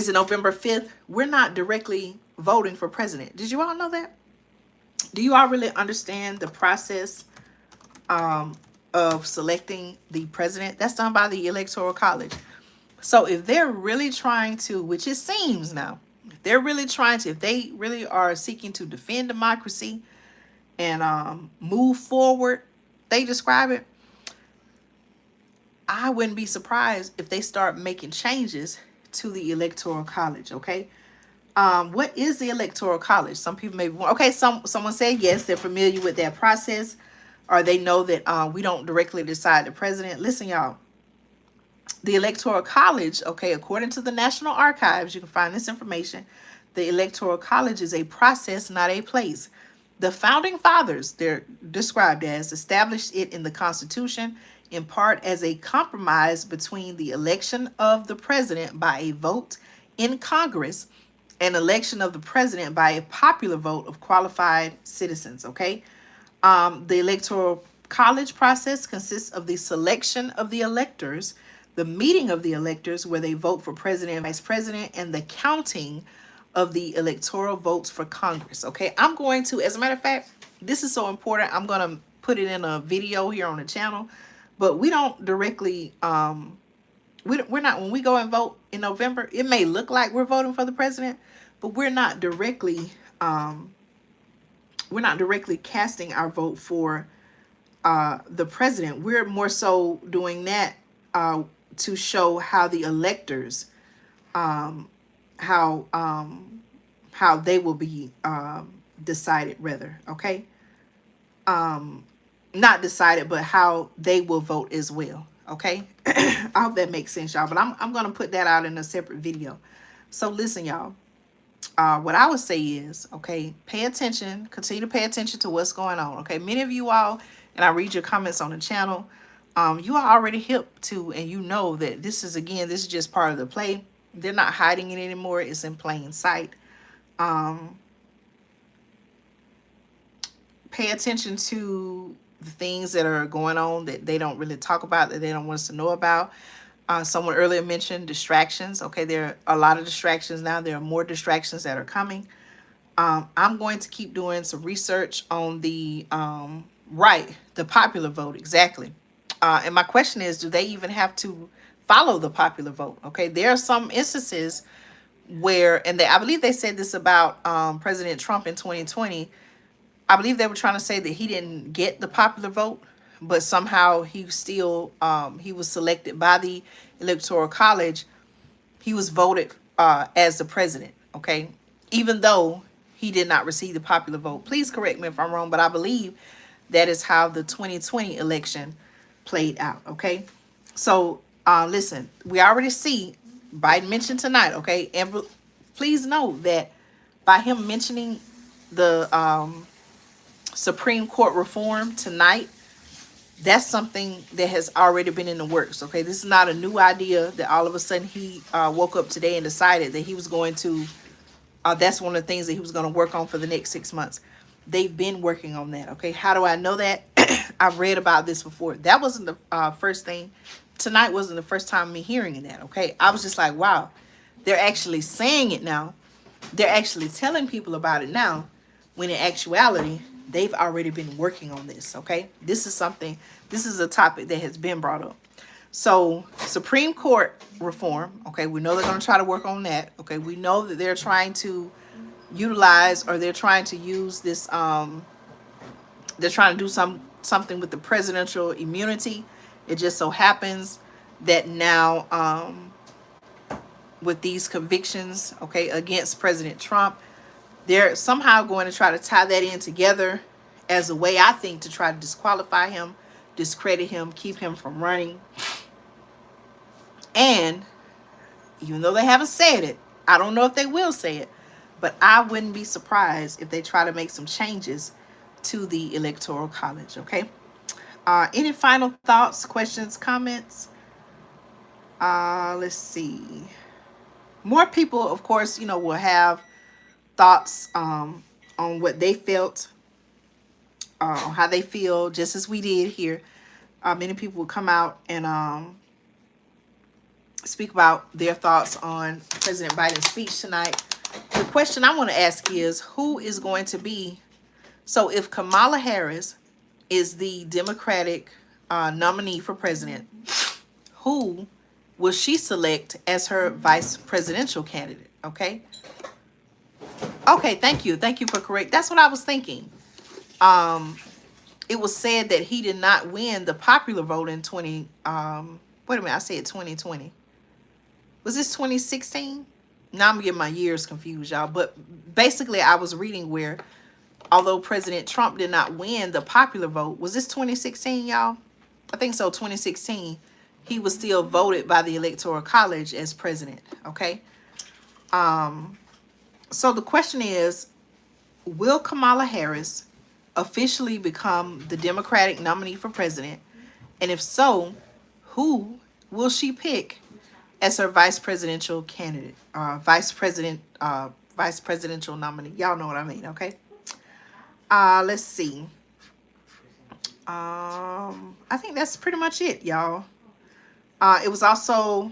it November 5th? We're not directly voting for president. Did you all know that? Do you all really understand the process of selecting the president? That's done by the Electoral College. So if they're really trying to, which it seems now, if they really are seeking to defend democracy and move forward, they describe it, I wouldn't be surprised if they start making changes to the Electoral College. Okay, what is the Electoral College? Some people may be, okay, someone said yes, they're familiar with that process, or they know that we don't directly decide the president. Listen, y'all, the Electoral College, okay, according to the National Archives, you can find this information. The Electoral College is a process, not a place. The Founding Fathers, they're described as, established it in the Constitution in part as a compromise between the election of the president by a vote in Congress and election of the president by a popular vote of qualified citizens, okay? The Electoral College process consists of the selection of the electors, the meeting of the electors where they vote for president and vice president, and the counting of the electoral votes for Congress. Okay, I'm going to, as a matter of fact, this is so important, I'm going to put it in a video here on the channel, but we don't directly, we're not, when we go and vote in November, it may look like we're voting for the president, but we're not directly casting our vote for the president. We're more so doing that to show how the electors, how they will be decided, rather, okay? Not decided, but how they will vote as well, okay? I hope that makes sense, y'all, but I'm going to put that out in a separate video. So listen, y'all, what I would say is, okay, pay attention, continue to pay attention to what's going on, okay? Many of you all, and I read your comments on the channel, you are already hip to, and you know that this is just part of the play. They're not hiding it anymore. It's in plain sight. Pay attention to the things that are going on that they don't really talk about, that they don't want us to know about. Someone earlier mentioned distractions. Okay, there are a lot of distractions now. There are more distractions that are coming. I'm going to keep doing some research on the the popular vote exactly. And my question is, do they even have to follow the popular vote? Okay, there are some instances where, and I believe they said this about President Trump in 2020. I believe they were trying to say that he didn't get the popular vote, but somehow he was selected by the Electoral College. He was voted as the president. Okay, even though he did not receive the popular vote. Please correct me if I'm wrong, but I believe that is how the 2020 election played out. Okay, so listen, we already see Biden mentioned tonight. Okay, and please know that by him mentioning the Supreme Court reform tonight, that's something that has already been in the works. Okay, this is not a new idea that all of a sudden he woke up today and decided that he was going to. That's one of the things that he was going to work on for the next 6 months. They've been working on that. Okay, how do I know that? I've read about this before. That wasn't the first thing. Tonight wasn't the first time me hearing that. Okay, I was just like, wow, they're actually saying it now. They're actually telling people about it now, when in actuality, they've already been working on this. Okay, this is a topic that has been brought up. So Supreme Court reform, okay, we know they're going to try to work on that. Okay, we know that they're trying to utilize, or they're trying to use this, they're trying to do something with the presidential immunity. It just so happens that now with these convictions, okay, against President Trump, they're somehow going to try to tie that in together as a way, I think, to try to disqualify him, discredit him, keep him from running. And even though they haven't said it, I don't know if they will say it, but I wouldn't be surprised if they try to make some changes to the Electoral College. Okay. Any final thoughts, questions, comments? Let's see. More people, of course, will have thoughts on what they felt, how they feel, just as we did here. Many people will come out and speak about their thoughts on President Biden's speech tonight. The question I want to ask is, who is going to be, so if Kamala Harris is the Democratic nominee for president, who will she select as her vice presidential candidate? Okay. Okay, thank you. Thank you for correct. That's what I was thinking. It was said that he did not win the popular vote in wait a minute, I said 2020. Was this 2016? Now I'm getting my years confused, y'all. But basically, I was reading where, although President Trump did not win the popular vote, was this 2016, y'all? I think so, 2016. He was still voted by the Electoral College as president, okay? So the question is, will Kamala Harris officially become the Democratic nominee for president? And if so, who will she pick as her vice presidential candidate, vice presidential nominee? Y'all know what I mean, okay? Let's see. I think that's pretty much it, y'all. It was also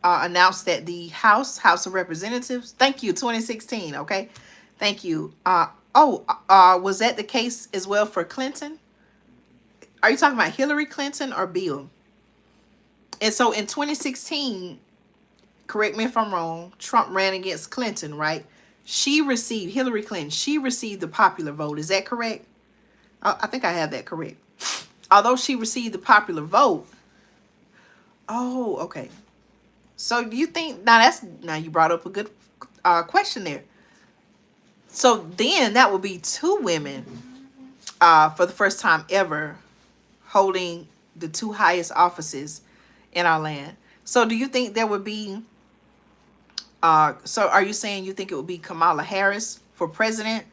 announced that the House of Representatives, thank you, 2016, okay? Thank you. Was that the case as well for Clinton? Are you talking about Hillary Clinton or Bill? And so in 2016, correct me if I'm wrong, Trump ran against Clinton, right? Hillary Clinton, she received the popular vote. Is that correct? I think I have that correct. Although she received the popular vote. Oh, okay. So do you think, now you brought up a good question there. So then that would be two women for the first time ever holding the two highest offices in our land. So do you think there would be, so are you saying you think it would be Kamala Harris for president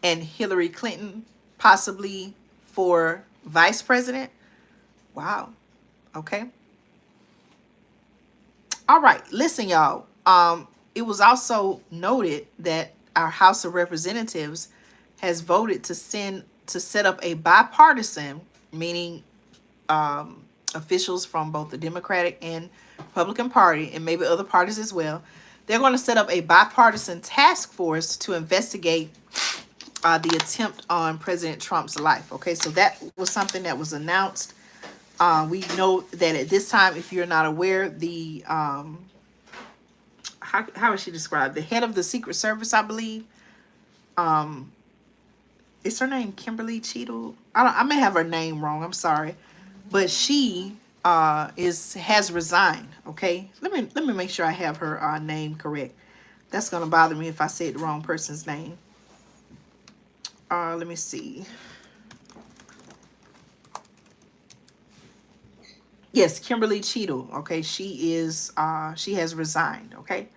and Hillary Clinton possibly for vice president? Wow. Okay. All right. Listen, y'all. It was also noted that our House of Representatives has voted to set up a bipartisan, meaning officials from both the Democratic and Republican Party, and maybe other parties as well. They're going to set up a bipartisan task force to investigate the attempt on President Trump's life. Okay, so that was something that was announced. We know that at this time, if you're not aware, the how is she described? The head of the Secret Service, I believe. Is her name Kimberly Cheadle? I may have her name wrong. I'm sorry, but she has resigned. Okay, let me make sure I have her name correct. That's gonna bother me if I said the wrong person's name. Let me see. Yes, Kimberly Cheadle. Okay, she has resigned. Okay,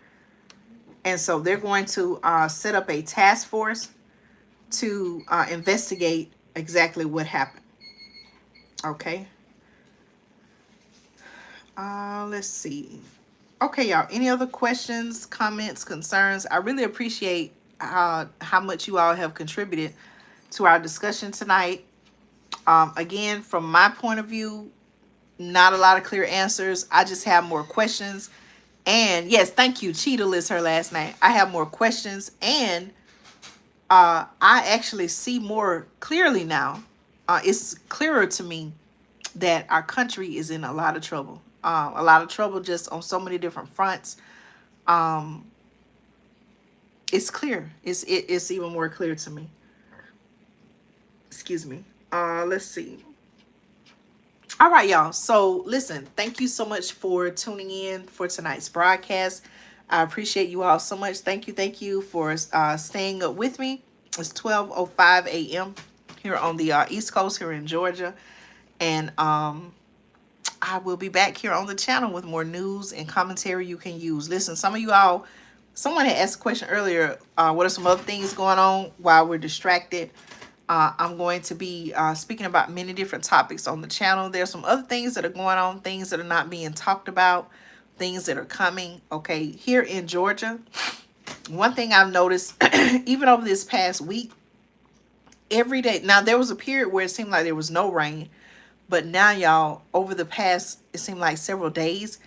and so they're going to set up a task force to investigate exactly what happened. Okay. Let's see. Okay, y'all. Any other questions, comments, concerns? I really appreciate how much you all have contributed to our discussion tonight. Again, from my point of view, not a lot of clear answers. I just have more questions. And yes, thank you. Cheadle is her last name. I have more questions, and I actually see more clearly now. It's clearer to me that our country is in a lot of trouble. A lot of trouble just on so many different fronts. It's clear. It's even more clear to me. Excuse me. Let's see. All right, y'all. So listen, thank you so much for tuning in for tonight's broadcast. I appreciate you all so much. Thank you for staying up with me. It's 12:05 a.m. here on the East Coast here in Georgia. And I will be back here on the channel with more news and commentary you can use. Listen, some of you all, someone had asked a question earlier, what are some other things going on while we're distracted? I'm going to be speaking about many different topics on the channel. There's some other things that are going on, things that are not being talked about, things that are coming. Okay, here in Georgia, one thing I've noticed, even over this past week, every day. Now, there was a period where it seemed like there was no rain. But now, y'all, over the past, it seemed like several days,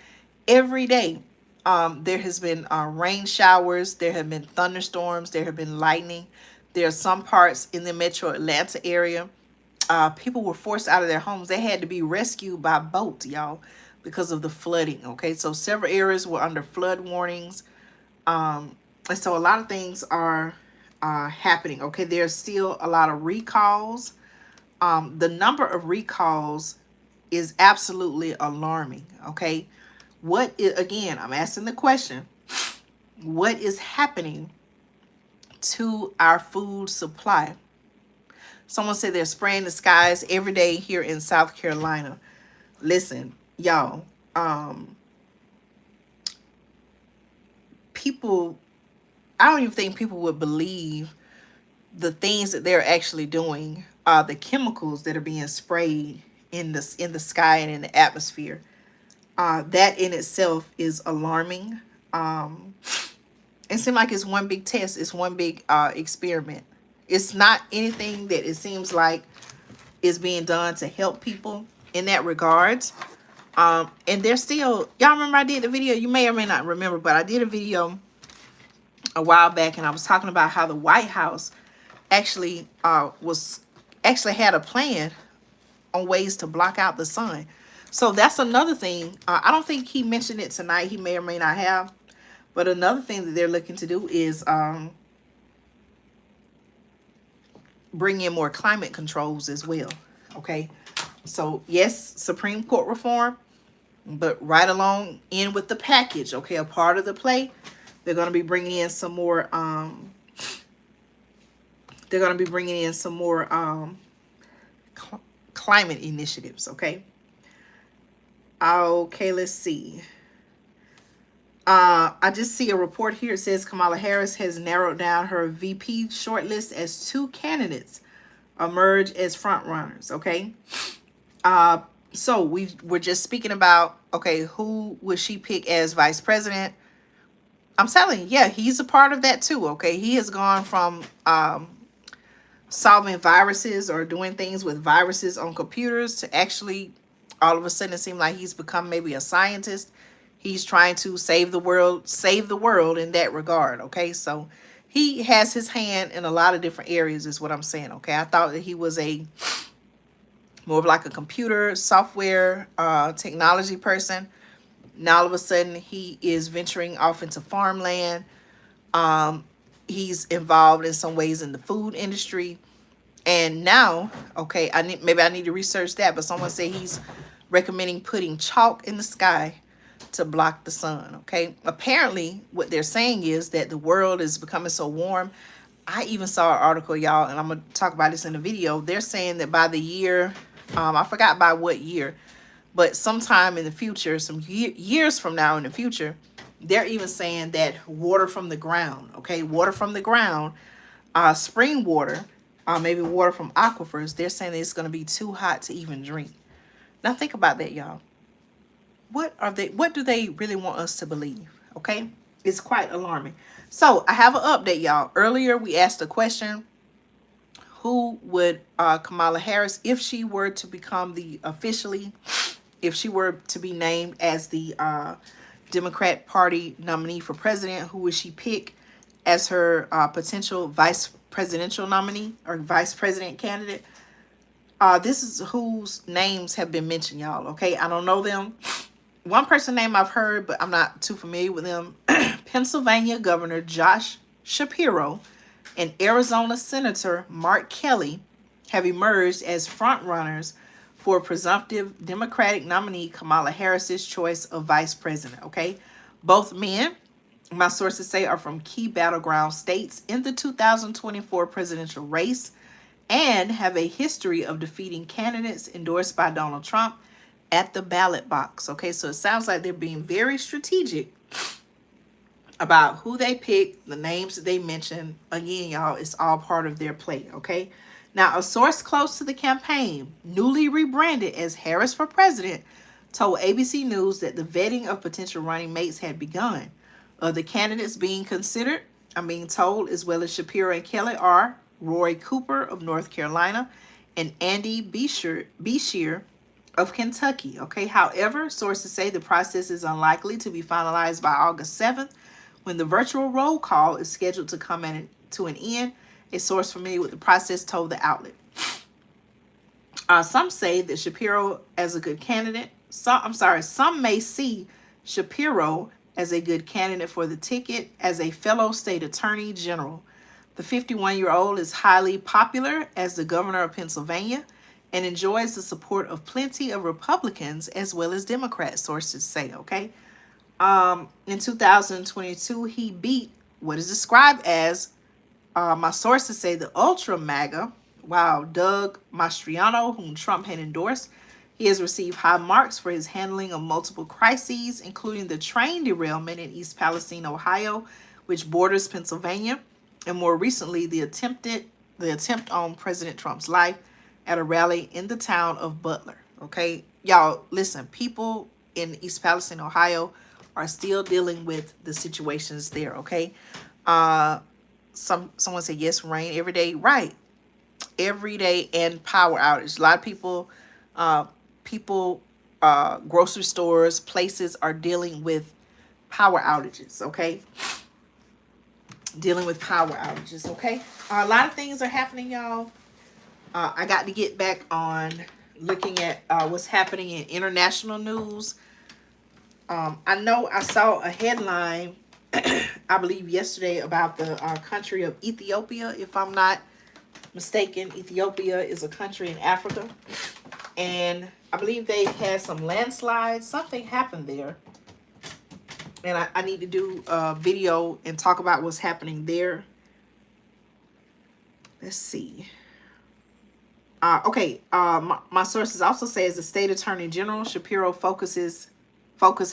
every day, there has been rain showers. There have been thunderstorms. There have been lightning. There are some parts in the metro Atlanta area. People were forced out of their homes. They had to be rescued by boat, y'all, because of the flooding. Okay, so several areas were under flood warnings. And so a lot of things are happening. Okay, there's still a lot of recalls. The number of recalls is absolutely alarming. Okay, what is, again, I'm asking the question, what is happening to our food supply? Someone said they're spraying the skies every day here in South Carolina. Listen, y'all, people, I don't even think people would believe the things that they're actually doing, the chemicals that are being sprayed in the sky and in the atmosphere. That in itself is alarming. It seems like it's one big test. It's one big experiment. It's not anything that it seems like is being done to help people in that regards. And they're still, y'all remember I did the video, you may or may not remember, but I did a video a while back, and I was talking about how the White House actually had a plan on ways to block out the sun. So that's another thing. I don't think he mentioned it tonight. He may or may not have. But another thing that they're looking to do is bring in more climate controls as well. Okay. So yes, Supreme Court reform, but right along in with the package. Okay, a part of the play, they're going to be bringing in some more. They're going to be bringing in some more climate initiatives. Okay. Okay, let's see. I just see a report here. It says Kamala Harris has narrowed down her VP shortlist as 2 candidates emerge as front runners. Okay. So we're just speaking about, okay, who would she pick as vice president? I'm telling you, yeah, he's a part of that too. Okay. He has gone from solving viruses or doing things with viruses on computers to actually All of a sudden, it seemed like he's become maybe a scientist. He's trying to save the world in that regard. Okay, so he has his hand in a lot of different areas, is what I'm saying. Okay, I thought that he was a more of like a computer software technology person. Now all of a sudden he is venturing off into farmland. He's involved in some ways in the food industry. And now, okay, maybe I need to research that, but someone said he's recommending putting chalk in the sky to block the sun. Okay, apparently what they're saying is that the world is becoming so warm. I even saw an article, y'all, and I'm gonna talk about this in the video. They're saying that by the year, I forgot by what year, but sometime in the future, some years from now in the future, they're even saying that water from the ground, okay, water from the ground, spring water, maybe water from aquifers, they're saying that it's going to be too hot to even drink. Now think about that, y'all. What do they really want us to believe? Okay, it's quite alarming. So I have an update, y'all. Earlier we asked a question: who would Kamala Harris, if she were to become if she were to be named as the Democrat Party nominee for president, who would she pick as her potential vice presidential nominee or vice president candidate? This is whose names have been mentioned, y'all. Okay, I don't know them. One person name I've heard, but I'm not too familiar with them. Pennsylvania Governor Josh Shapiro and Arizona Senator Mark Kelly have emerged as frontrunners for presumptive Democratic nominee Kamala Harris's choice of vice president. Okay, both men, my sources say, are from key battleground states in the 2024 presidential race and have a history of defeating candidates endorsed by Donald Trump at the ballot box. Okay, so it sounds like they're being very strategic about who they pick, the names that they mention. Again, y'all, it's all part of their play. Okay, now a source close to the campaign, newly rebranded as Harris for President, told ABC News that the vetting of potential running mates had begun. Of the candidates being considered, I'm being told, as well as Shapiro and Kelly, are Roy Cooper of North Carolina and Andy Beshear of Kentucky. Okay, however, sources say the process is unlikely to be finalized by August 7th, when the virtual roll call is scheduled to come to an end. A source familiar with the process told the outlet. Some say that Shapiro as a good candidate. Some may see Shapiro as a good candidate for the ticket as a fellow state attorney general. The 51-year-old is highly popular as the governor of Pennsylvania and enjoys the support of plenty of Republicans as well as Democrats, sources say. Okay, in 2022, he beat what is described as, my sources say, the ultra MAGA, Doug Mastriano, whom Trump had endorsed. He has received high marks for his handling of multiple crises, including the train derailment in East Palestine, Ohio, which borders Pennsylvania, and more recently, the attempt on President Trump's life at a rally in the town of Butler. Okay, y'all, listen, people in East Palestine, Ohio, are still dealing with the situations there. Okay, someone said yes, rain every day, right? Every day, and power outage. A lot of people, grocery stores, places are dealing with power outages. Okay, dealing with power outages. Okay, a lot of things are happening, y'all. I got to get back on looking at what's happening in international news. I know I saw a headline, I believe yesterday, about the country of Ethiopia. If I'm not mistaken, Ethiopia is a country in Africa, and I believe they had some landslides. Something happened there, and I need to do a video and talk about what's happening there. Let's see. My sources also say, as the state attorney general, Shapiro focused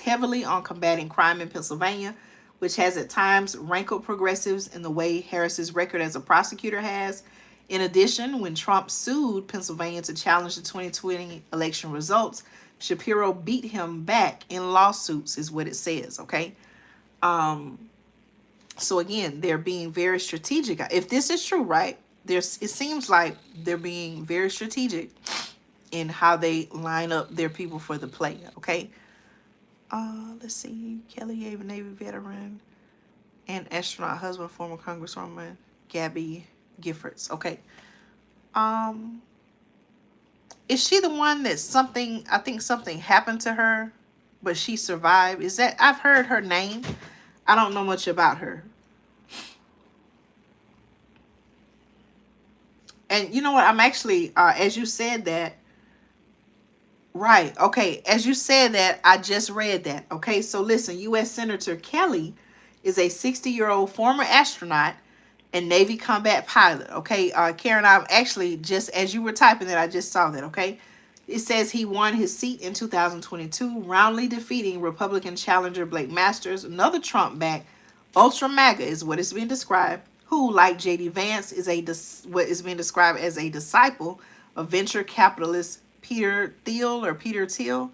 heavily on combating crime in Pennsylvania, which has at times rankled progressives in the way Harris's record as a prosecutor has. In addition, when Trump sued Pennsylvania to challenge the 2020 election results, Shapiro beat him back in lawsuits, is what it says. Okay. So again, they're being very strategic. If this is true, right? It seems like they're being very strategic in how they line up their people for the play. Okay. Let's see. Kelly, a Navy veteran and astronaut husband, former Congresswoman Gabby Giffords. Okay. Um, is she the one that something? I think something happened to her, but she survived. Is that? I've heard her name. I don't know much about her. And you know what? I'm actually, as you said that, right. Okay. As you said that, I just read that. Okay. So listen, U.S. Senator Kelly is a 60-year-old former astronaut and Navy combat pilot. Okay. Karen, I'm actually, just as you were typing that, I just saw that. Okay. It says he won his seat in 2022, roundly defeating Republican challenger Blake Masters. Another Trump-backed ultra MAGA is what is being described, who, like J.D. Vance, is what is being described as a disciple of venture capitalist Peter Thiel.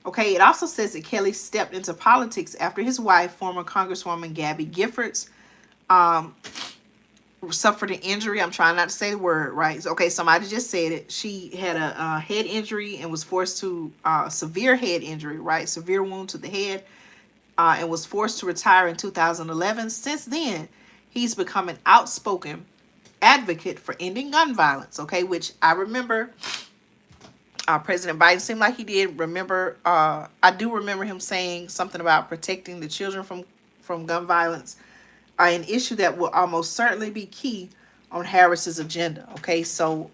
Okay, it also says that Kelly stepped into politics after his wife, former Congresswoman Gabby Giffords, suffered an injury. I'm trying not to say the word right. Okay, somebody just said it. She had a head injury and was forced to severe head injury, right? Severe wound to the head, and was forced to retire in 2011. Since then, he's become an outspoken advocate for ending gun violence. Okay, which I remember. President Biden seemed like he did remember. I do remember him saying something about protecting the children from gun violence, an issue that will almost certainly be key on Harris's agenda. Okay, so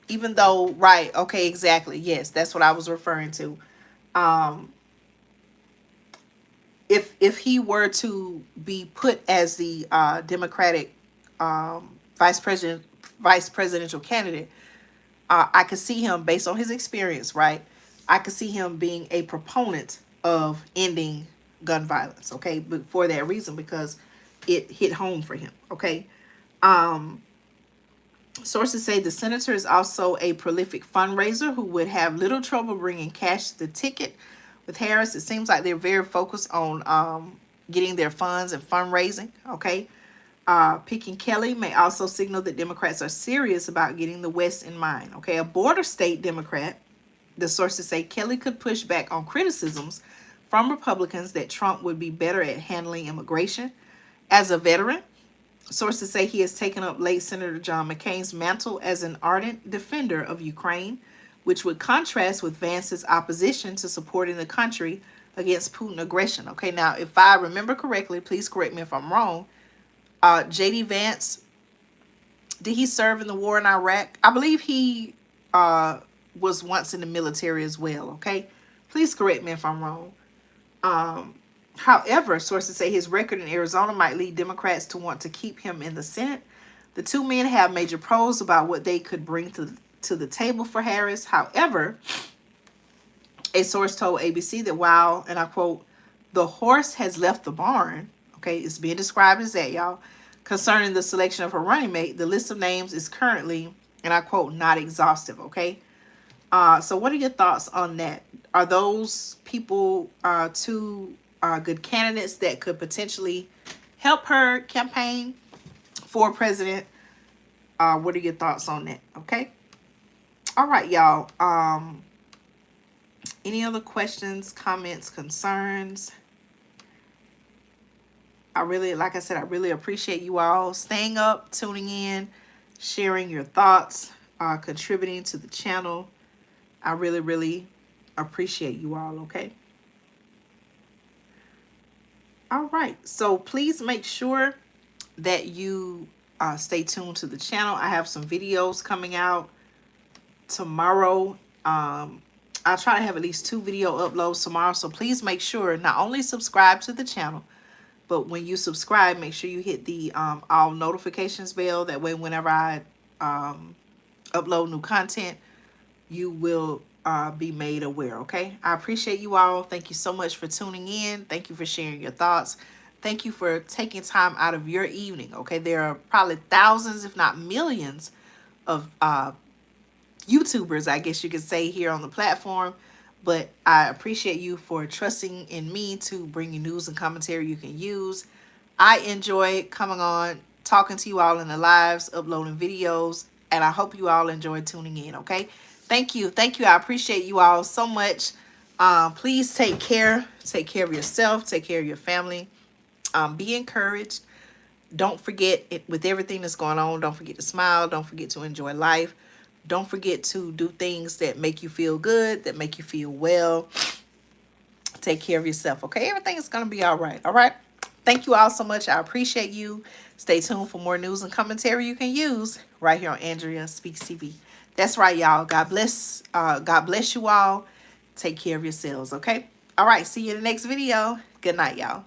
even though, right, okay, exactly, yes, that's what I was referring to. If he were to be put as the Democratic vice presidential candidate, I could see him, based on his experience, right? I could see him being a proponent of ending gun violence, okay? But for that reason, because it hit home for him, okay? Sources say the senator is also a prolific fundraiser who would have little trouble bringing cash to the ticket. With Harris, it seems like they're very focused on getting their funds and fundraising, okay? Picking Kelly may also signal that Democrats are serious about getting the West in mind. Okay, a border state Democrat, the sources say Kelly could push back on criticisms from Republicans that Trump would be better at handling immigration. As a veteran, sources say he has taken up late Senator John McCain's mantle as an ardent defender of Ukraine, which would contrast with Vance's opposition to supporting the country against Putin aggression. Okay, now if I remember correctly, please correct me if I'm wrong, J.D. Vance, did he serve in the war in Iraq? I believe he was once in the military as well, okay? Please correct me if I'm wrong. However, sources say his record in Arizona might lead Democrats to want to keep him in the Senate. The two men have major pros about what they could bring to the table for Harris. However, a source told ABC that while, and I quote, the horse has left the barn, okay, it's being described as that, y'all, concerning the selection of her running mate, the list of names is currently, and I quote, not exhaustive, okay? So what are your thoughts on that? Are those people two good candidates that could potentially help her campaign for president? What are your thoughts on that, okay? All right, y'all. Any other questions, comments, concerns? Like I said, I really appreciate you all staying up, tuning in, sharing your thoughts, contributing to the channel. I really, really appreciate you all, okay? All right. So please make sure that you stay tuned to the channel. I have some videos coming out tomorrow. I'll try to have at least 2 video uploads tomorrow. So please make sure not only subscribe to the channel, but when you subscribe, make sure you hit the all notifications bell. That way, whenever I upload new content, you will be made aware, okay? I appreciate you all. Thank you so much for tuning in. Thank you for sharing your thoughts. Thank you for taking time out of your evening, okay? There are probably thousands, if not millions, of YouTubers, I guess you could say, here on the platform. But I appreciate you for trusting in me to bring you news and commentary you can use. I enjoy coming on, talking to you all in the lives, uploading videos, and I hope you all enjoy tuning in, okay? Thank you. Thank you. I appreciate you all so much. Please take care. Take care of yourself. Take care of your family. Be encouraged. Don't forget it, with everything that's going on. Don't forget to smile. Don't forget to enjoy life. Don't forget to do things that make you feel good, that make you feel well. Take care of yourself, okay? Everything is going to be all right, all right? Thank you all so much. I appreciate you. Stay tuned for more news and commentary you can use right here on Andrea Speaks TV. That's right, y'all. God bless. God bless you all. Take care of yourselves, okay? All right. See you in the next video. Good night, y'all.